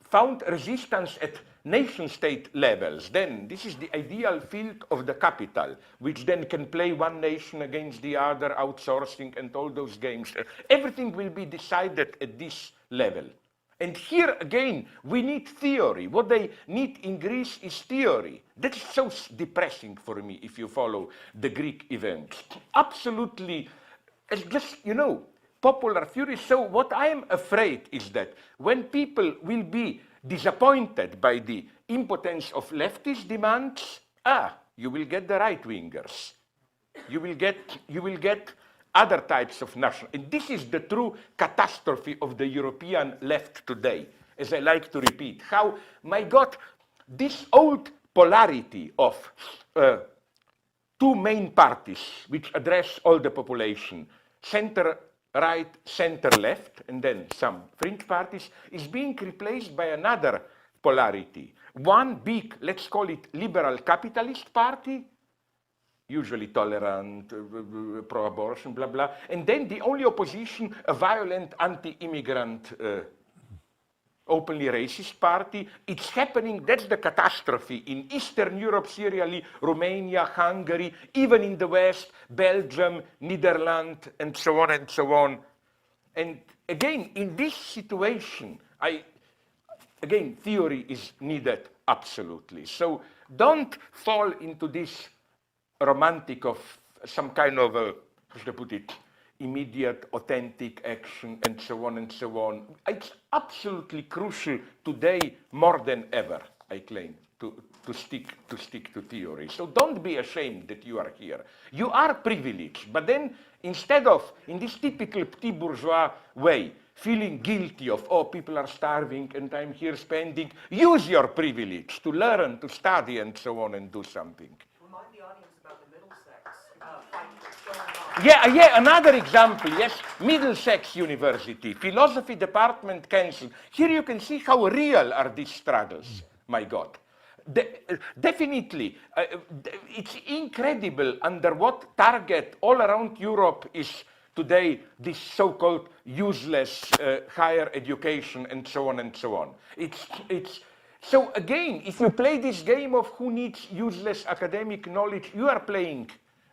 found resistance at nation-state levels, then this is the ideal field of the capital, which then can play one nation against the other, outsourcing and all those games. Everything will be decided at this level. And here again, we need theory. What they need in Greece is theory. That is so depressing for me if you follow the Greek events. Absolutely, it's just, you know, popular theory. So what I am afraid is that when people will be disappointed by the impotence of leftist demands, you will get the right-wingers. You will get other types of national. And this is the true catastrophe of the European left today, as I like to repeat. How, my God, this old polarity of two main parties which address all the population, center-right, center-left, and then some fringe parties, is being replaced by another polarity. One big, let's call it liberal capitalist party, usually tolerant, pro-abortion, blah, blah. And then the only opposition, a violent anti-immigrant, openly racist party. It's happening, that's the catastrophe, in Eastern Europe, Syria, Romania, Hungary, even in the West, Belgium, Netherlands, and so on and so on. And again, in this situation, again, theory is needed absolutely. So don't fall into this romantic of some kind of, how should I put it, immediate, authentic action, and so on and so on. It's absolutely crucial today, more than ever, I claim, to stick to theory. So don't be ashamed that you are here. You are privileged, but then instead of, in this typical petit bourgeois way, feeling guilty of, oh, people are starving and I'm here spending, use your privilege to learn, to study, and so on, and do something. Yeah, another example, yes, Middlesex University, philosophy department cancelled. Here you can see how real are these struggles, my God. Definitely, it's incredible under what target all around Europe is today this so-called useless higher education and so on and so on. So again, if you play this game of who needs useless academic knowledge, you are playing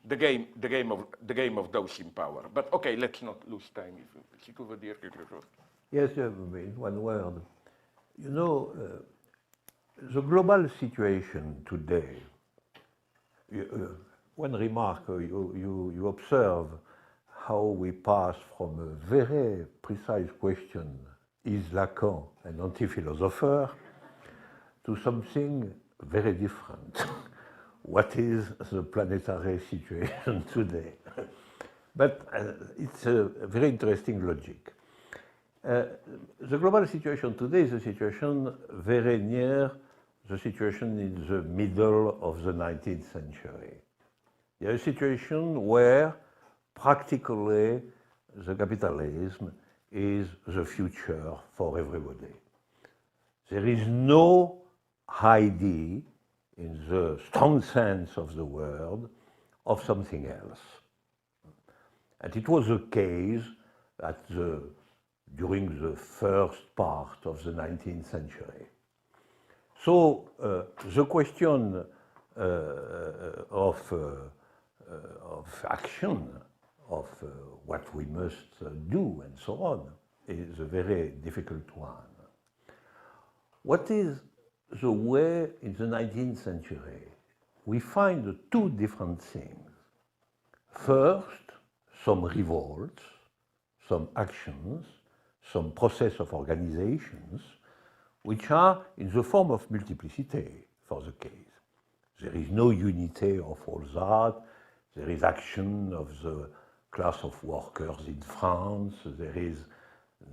the game of those in power. But okay, let's not lose time. Yes, one word. You know, the global situation today, one remark, you observe how we pass from a very precise question, is Lacan an anti-philosopher, to something very different. What is the planetary situation today? But it's a very interesting logic. The global situation today is a situation very near the situation in the middle of the 19th century. You have a situation where practically the capitalism is the future for everybody. There is no idea, in the strong sense of the word, of something else. And it was the case during the first part of the 19th century. So the question of action, of what we must do and so on, is a very difficult one. What is the way in the 19th century? We find two different things. First, some revolts, some actions, some process of organizations, which are in the form of multiplicity for the case. There is no unity of all that. There is action of the class of workers in France. There is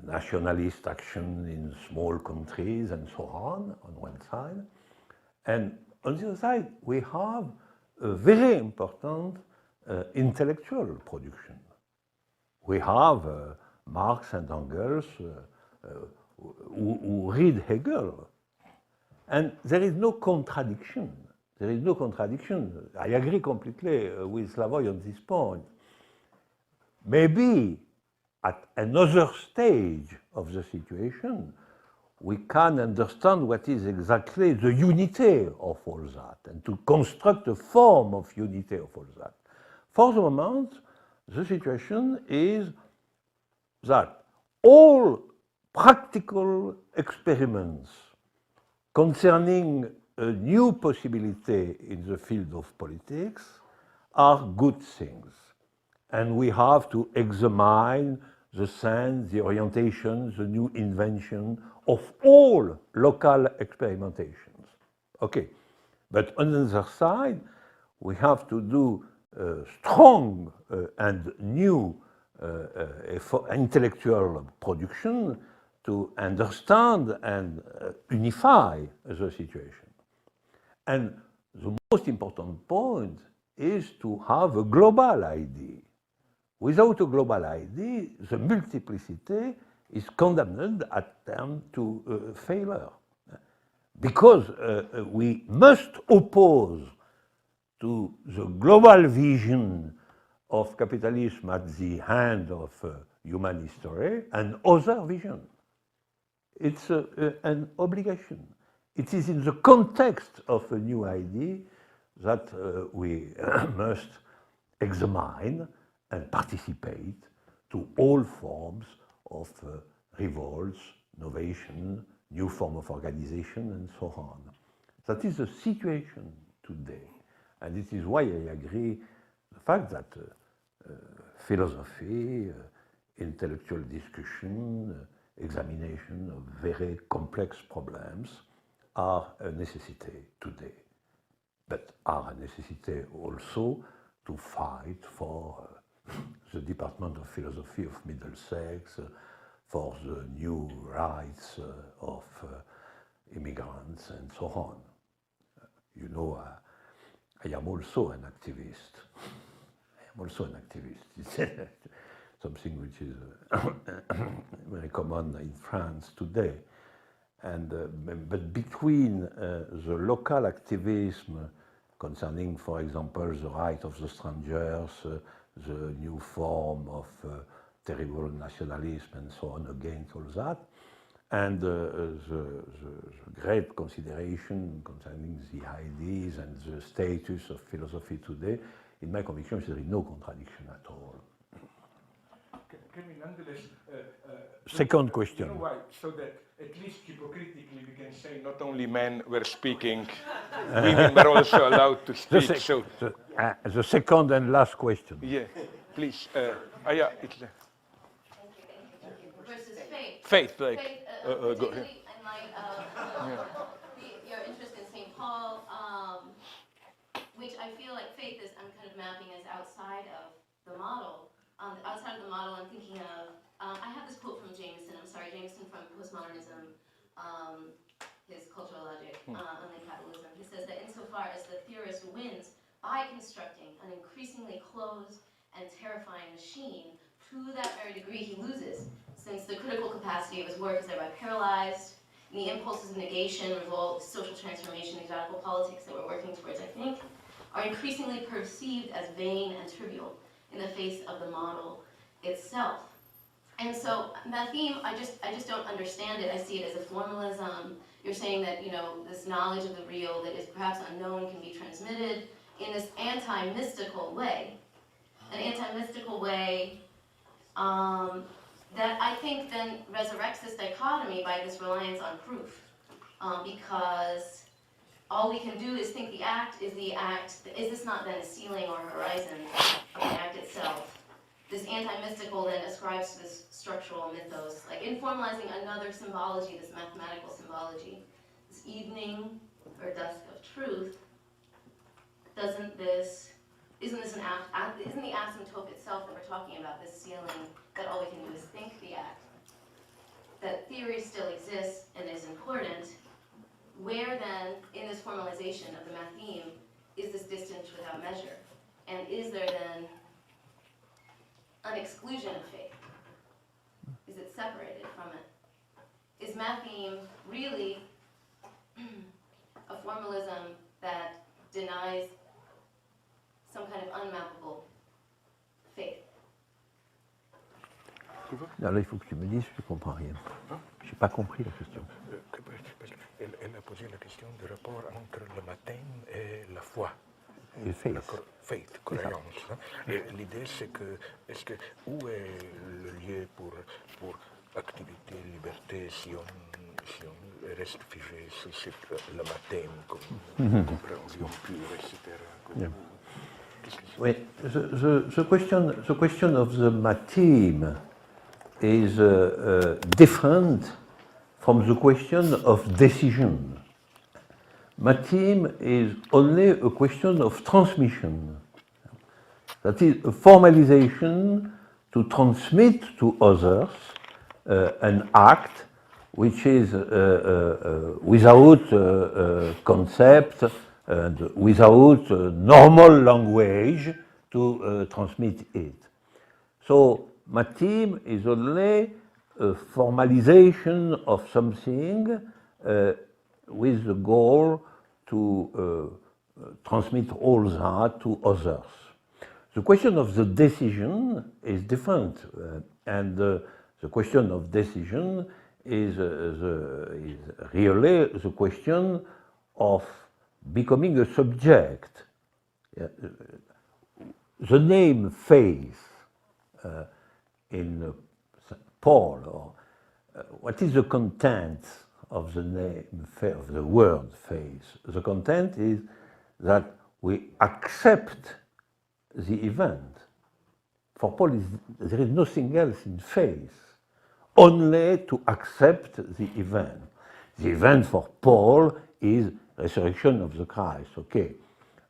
nationalist action in small countries and so on one side. And on the other side, we have a very important intellectual production. We have Marx and Engels who read Hegel. And there is no contradiction. There is no contradiction. I agree completely with Slavoj on this point. Maybe at another stage of the situation, we can understand what is exactly the unity of all that and to construct a form of unity of all that. For the moment, the situation is that all practical experiments concerning a new possibility in the field of politics are good things. And we have to examine the sense, the orientation, the new invention of all local experimentations. Okay, but on the other side, we have to do strong and new intellectual production to understand and unify the situation. And the most important point is to have a global idea. Without a global idea, the multiplicity is condemned at term to failure. Because we must oppose to the global vision of capitalism at the end of human history and other vision. It's an obligation. It is in the context of a new idea that we must examine and participate to all forms of revolts, innovation, new form of organization, and so on. That is the situation today. And it is why I agree the fact that philosophy, intellectual discussion, examination of very complex problems are a necessity today, but are a necessity also to fight for the Department of Philosophy of Middlesex, for the new rights of immigrants, and so on. You know, I am also an activist. It's something which is very common in France today. And, but between the local activism concerning, for example, the right of the strangers, the new form of terrible nationalism and so on against all that, and the great consideration concerning the ideas and the status of philosophy today, in my conviction, there is no contradiction at all. Can we nonetheless... Second question. You know why? So that at least hypocritically we can say not only men were speaking, women were also allowed to speak. The second and last question. Yeah, please. Yeah, it's... Versus faith. Faith, like... Particularly in light of your interest in St. Paul, which I feel like faith is, I'm kind of mapping as outside of the model. Outside of the model, I'm thinking of, I have this quote from Jameson, I'm sorry his cultural logic on capitalism. He says that insofar as the theorist wins by constructing an increasingly closed and terrifying machine, to that very degree he loses, since the critical capacity of his work is thereby paralyzed, and the impulses of negation, revolt, social transformation, exotic politics that we're working towards, I think, are increasingly perceived as vain and trivial in the face of the model itself. And so that theme, I just don't understand it. I see it as a formalism. You're saying that, you know, this knowledge of the real that is perhaps unknown can be transmitted in this anti-mystical way. An anti-mystical way that I think then resurrects this dichotomy by this reliance on proof. Because all we can do is think the act. Is this not then a ceiling or horizon of the act itself? This anti-mystical then ascribes to this structural mythos, like informalizing another symbology, this mathematical symbology. This evening or dusk of truth, isn't the asymptote itself that we're talking about, this ceiling, that all we can do is think the act? That theory still exists and is important. Where then, in this formalization of the math theme, is this distance without measure? And is there then an exclusion of faith? Is it separated from it? Is math theme really a formalism that denies some kind of unmappable faith? Là, il faut que tu me dises, je ne comprends rien. Je n'ai pas compris la question. Elle a posé la question du rapport entre le baptême et la foi. Et faith. Faith, croyance. Et l'idée, c'est que, où est le lieu pour activité, liberté, si on reste figé sur le baptême comme compréhension pure, etc. Yeah. Well, the question of the matheme is different from the question of decision. Matheme is only a question of transmission. That is a formalization to transmit to others an act which is without concept and without normal language to transmit it. So matheme is only a formalization of something with the goal to transmit all that to others. The question of the decision is different, and the question of decision is really the question of becoming a subject. The name faith in Paul, or what is the content of the name, of the word faith? The content is that we accept the event. For Paul, there is nothing else in faith, only to accept the event. The event for Paul is resurrection of the Christ, okay.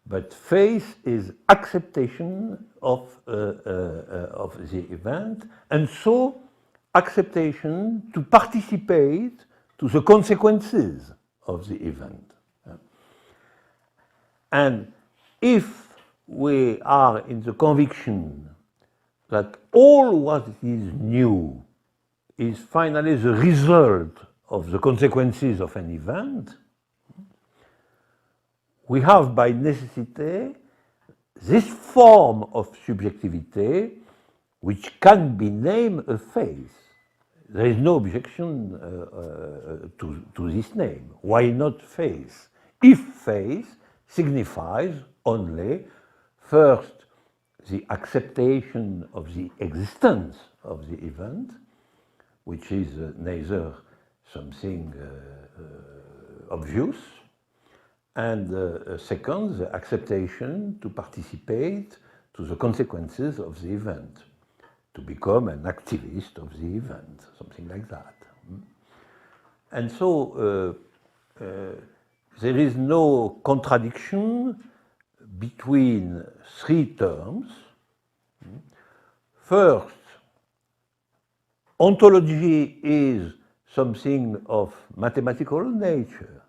But faith is acceptation of the event, and so acceptation to participate to the consequences of the event. And if we are in the conviction that all what is new is finally the result of the consequences of an event, we have by necessity this form of subjectivity which can be named a faith. There is no objection to this name. Why not faith? If faith signifies only, first, the acceptation of the existence of the event, which is neither something obvious, and second, the acceptation to participate to the consequences of the event, to become an activist of the event, something like that. And so there is no contradiction between three terms. First, ontology is something of mathematical nature.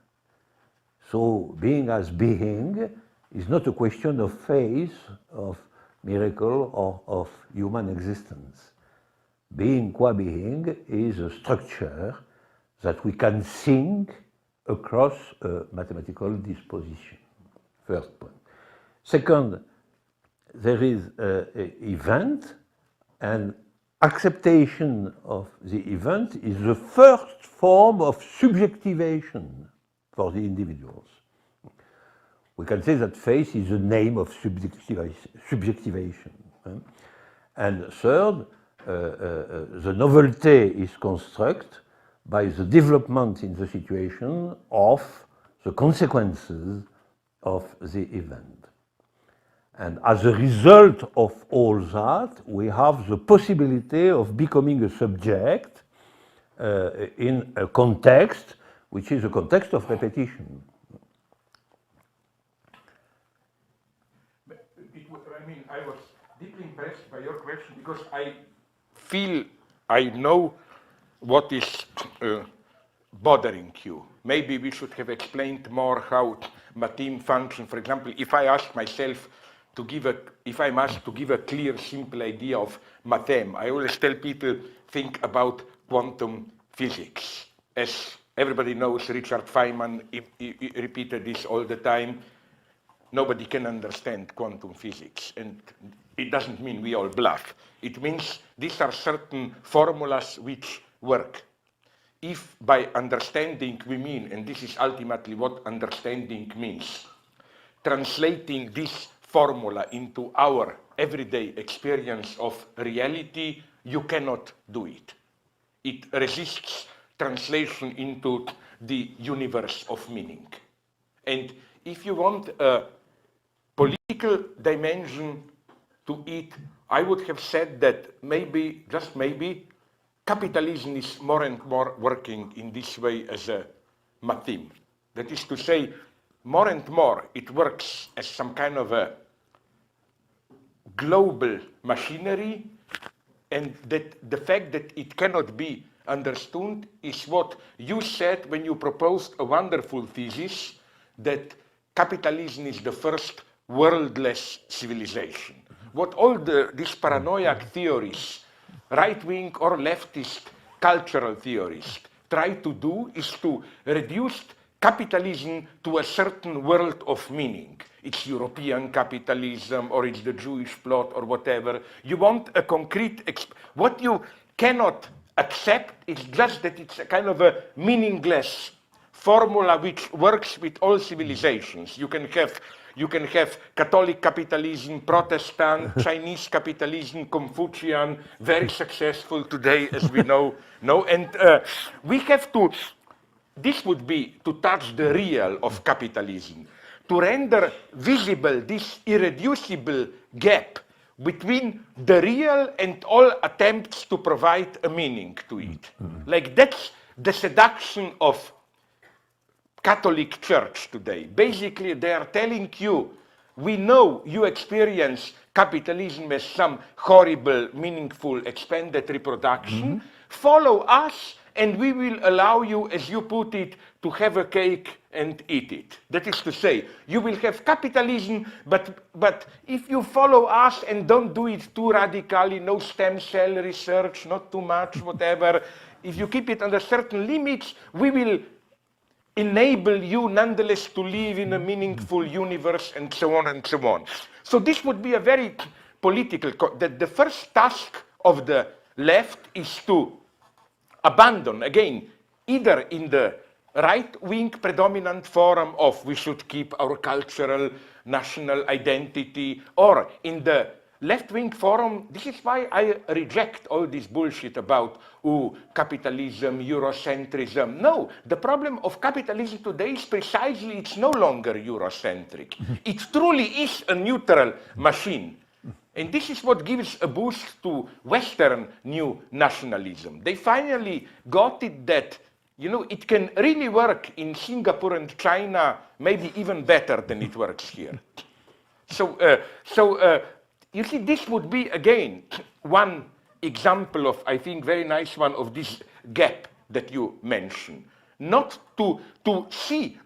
So being as being is not a question of faith, of miracle, or of human existence. Being qua being is a structure that we can think across a mathematical disposition. First point. Second, there is an event, and acceptation of the event is the first form of subjectivation for the individuals. We can say that faith is the name of subjectivation. And third, the novelty is constructed by the development in the situation of the consequences of the event. And as a result of all that, we have the possibility of becoming a subject in a context which is a context of repetition. I was deeply impressed by your question because I feel I know what is bothering you. Maybe we should have explained more how Matim function. For example, if I ask myself to give if I'm asked to give a clear, simple idea of Mathem, I always tell people, think about quantum physics. As everybody knows, Richard Feynman he repeated this all the time. Nobody can understand quantum physics, and it doesn't mean we all bluff. It means these are certain formulas which work. If by understanding we mean, and this is ultimately what understanding means, translating this formula into our everyday experience of reality, you cannot do it. It resists translation into the universe of meaning. And if you want a political dimension to it, I would have said that maybe, just maybe, capitalism is more and more working in this way as a Matim. That is to say, more and more it works as some kind of a global machinery, and that the fact that it cannot be understood is what you said when you proposed a wonderful thesis that capitalism is the first worldless civilization. What all these paranoiac theories, right-wing or leftist cultural theories, try to do is to reduce capitalism to a certain world of meaning. It's European capitalism, or it's the Jewish plot, or whatever. You want a concrete, what you cannot accept is just that it's a kind of a meaningless formula which works with all civilizations. You can have Catholic capitalism, Protestant, Chinese capitalism, Confucian, very successful today, as we know. And we have to, this would be to touch the real of capitalism, to render visible this irreducible gap between the real and all attempts to provide a meaning to it. Like that's the seduction of Catholic Church today. Basically, they are telling you, we know you experience capitalism as some horrible, meaningful, expanded reproduction. Follow us, and we will allow you, as you put it, to have a cake and eat it. That is to say, you will have capitalism, but if you follow us and don't do it too radically, no stem cell research, not too much, whatever, if you keep it under certain limits, we will enable you nonetheless to live in a meaningful universe, and so on and so on. So this would be a very political, that the first task of the left is to abandon, again, either in the right-wing predominant forum of we should keep our cultural national identity, or in the left-wing forum. This is why I reject all this bullshit about capitalism, Eurocentrism. No, the problem of capitalism today is precisely it's no longer Eurocentric. It truly is a neutral machine. And this is what gives a boost to Western new nationalism. They finally got it that, you know, it can really work in Singapore and China, maybe even better than it works here. So you see, this would be, again, one example of, I think, very nice one of this gap that you mention, not to see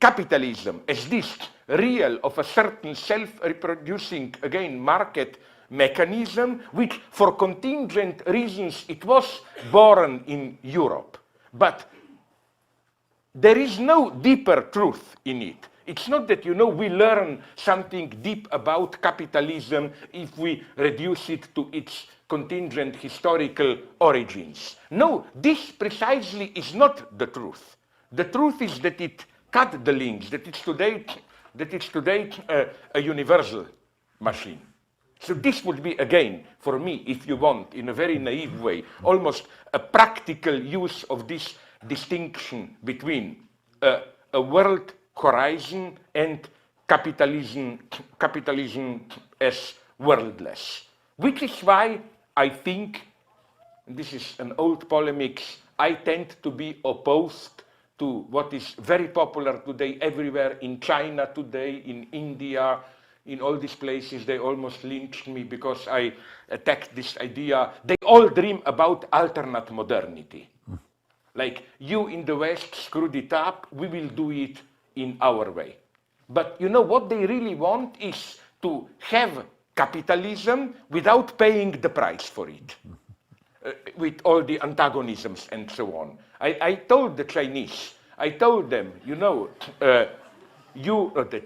capitalism as this real of a certain self-reproducing, again, market mechanism, which for contingent reasons it was born in Europe. But there is no deeper truth in it. It's not that, we learn something deep about capitalism if we reduce it to its contingent historical origins. No, this precisely is not the truth. The truth is that it cut the links, that it's today a universal machine. So this would be, again, for me, if you want, in a very naive way, almost a practical use of this distinction between a world horizon and capitalism as worldless. Which is why I think, and this is an old polemic, I tend to be opposed to what is very popular today everywhere, in China today, in India, in all these places. They almost lynched me because I attacked this idea. They all dream about alternate modernity. Like, you in the West screwed it up, we will do it in our way. But what they really want is to have capitalism without paying the price for it, with all the antagonisms and so on. I told the Chinese, I told them, the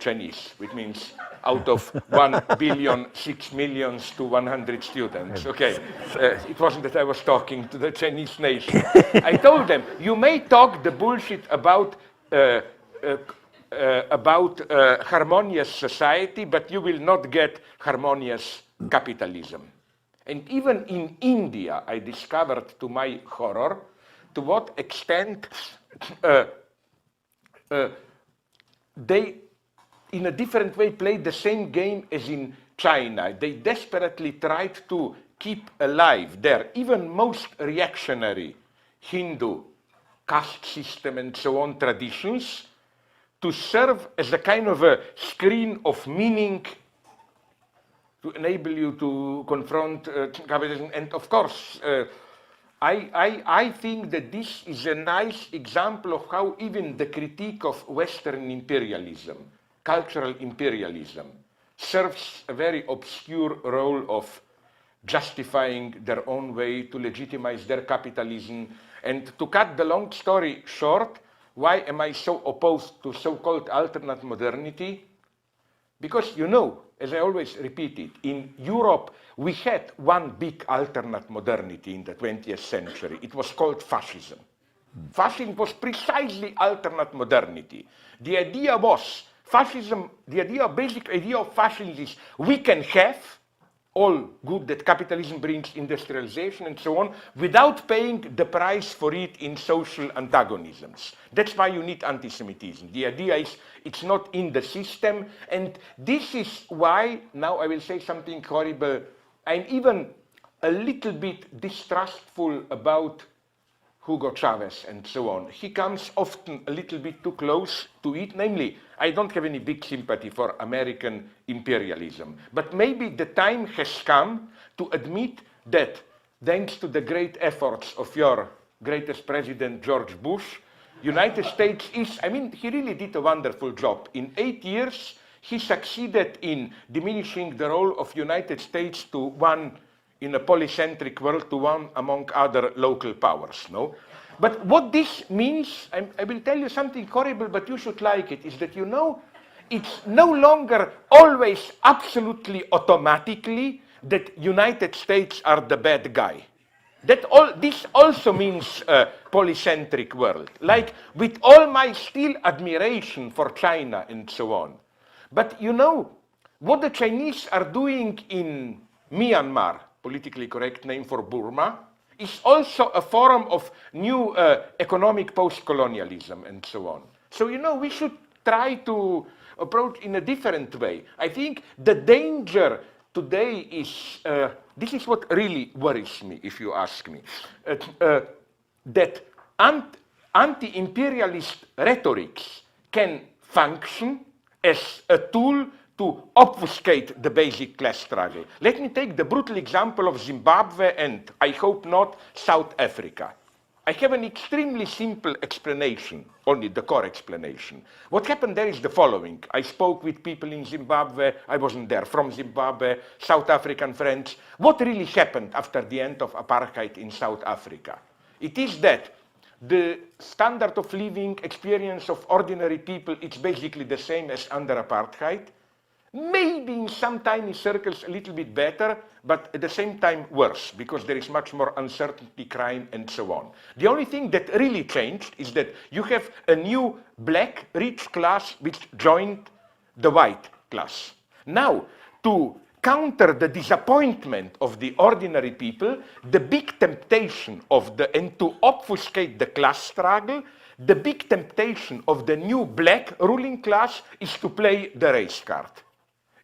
Chinese, which means out of 1 billion, 6 million to 100 students. Okay, it wasn't that I was talking to the Chinese nation. I told them, you may talk the bullshit about harmonious society, but you will not get harmonious capitalism. And even in India, I discovered, to my horror, to what extent they, in a different way, played the same game as in China. They desperately tried to keep alive their even most reactionary Hindu caste system and so on traditions, to serve as a kind of a screen of meaning to enable you to confront capitalism. And of course, I think that this is a nice example of how even the critique of Western imperialism, cultural imperialism, serves a very obscure role of justifying their own way to legitimize their capitalism. And to cut the long story short, why am I so opposed to so-called alternate modernity? Because, as I always repeat it, in Europe, we had one big alternate modernity in the 20th century. It was called fascism. Fascism was precisely alternate modernity. The idea was, basic idea of fascism is we can have all good that capitalism brings, industrialization and so on, without paying the price for it in social antagonisms. That's why you need anti-Semitism. The idea is it's not in the system, and this is why, now I will say something horrible, I'm even a little bit distrustful about Hugo Chavez and so on. He comes often a little bit too close to it. Namely, I don't have any big sympathy for American imperialism. But maybe the time has come to admit that, thanks to the great efforts of your greatest president, George Bush, United States is, he really did a wonderful job. In 8 years, he succeeded in diminishing the role of United States to one, in a polycentric world, to one among other local powers, no? But what this means, I will tell you something horrible, but you should like it, is that, it's no longer always absolutely automatically that United States are the bad guy. This also means a polycentric world, like with all my still admiration for China and so on. But what the Chinese are doing in Myanmar, politically correct name for Burma, is also a form of new economic post-colonialism and so on. So, we should try to approach in a different way. I think the danger today is, this is what really worries me, if you ask me, that anti-imperialist rhetorics can function as a tool to obfuscate the basic class struggle. Let me take the brutal example of Zimbabwe and, I hope not, South Africa. I have an extremely simple explanation, only the core explanation. What happened there is the following. I spoke with people in Zimbabwe, I wasn't there, from Zimbabwe, South African friends. What really happened after the end of apartheid in South Africa? It is that the standard of living experience of ordinary people, it's basically the same as under apartheid. Maybe in some tiny circles a little bit better, but at the same time worse, because there is much more uncertainty, crime, and so on. The only thing that really changed is that you have a new black rich class which joined the white class. Now, to counter the disappointment of the ordinary people, the big temptation and to obfuscate the class struggle, the big temptation of the new black ruling class is to play the race card.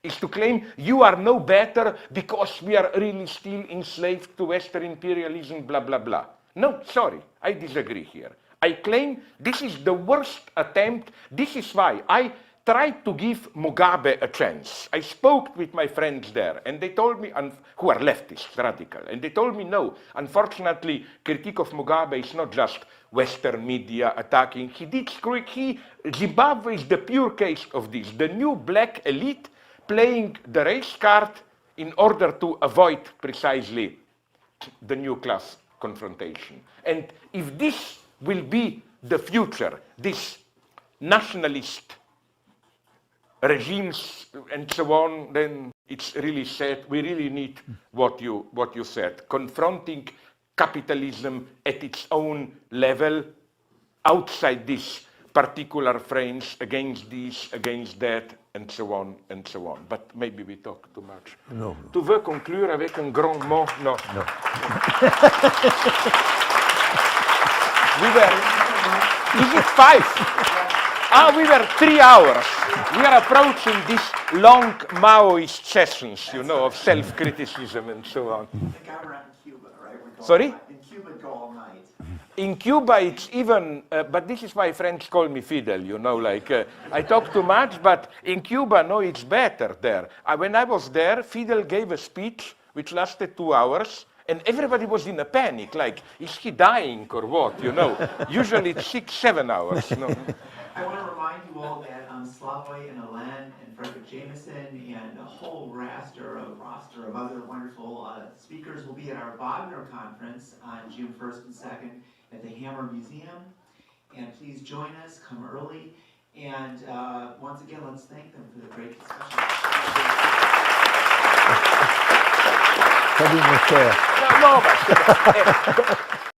Is to claim you are no better because we are really still enslaved to Western imperialism, blah, blah, blah. No, sorry, I disagree here. I claim this is the worst attempt. This is why I tried to give Mugabe a chance. I spoke with my friends there, and they told me, who are leftists, radical, and they told me, no, unfortunately, critique of Mugabe is not just Western media attacking. He did screw it. Zimbabwe is the pure case of this. The new black elite playing the race card in order to avoid precisely the new class confrontation. And if this will be the future, this nationalist regimes and so on, then it's really sad. We really need what you said, confronting capitalism at its own level, outside these particular frames, against this, against that, and so on, and so on. But maybe we talk too much. No. Tu veux conclure avec un grand mot? No. No. Is it 5? We were 3 hours. We are approaching these long Maoist sessions, you know, of self-criticism and so on. I think we're out in Cuba, right? Sorry? In Cuba, go all night. In Cuba, it's even, but this is why French call me Fidel, you know, like, I talk too much, but in Cuba, no, it's better there. When I was there, Fidel gave a speech which lasted 2 hours, and everybody was in a panic, like, is he dying or what, you know? Usually it's 6, 7 hours, you know. I want to remind you all that Slavoj and Alain and Frederick Jameson and a whole roster of other wonderful speakers will be at our Wagner conference on June 1st and 2nd at the Hammer Museum. And please join us, come early. And once again, let's thank them for the great discussion. Salut mon cher. No, but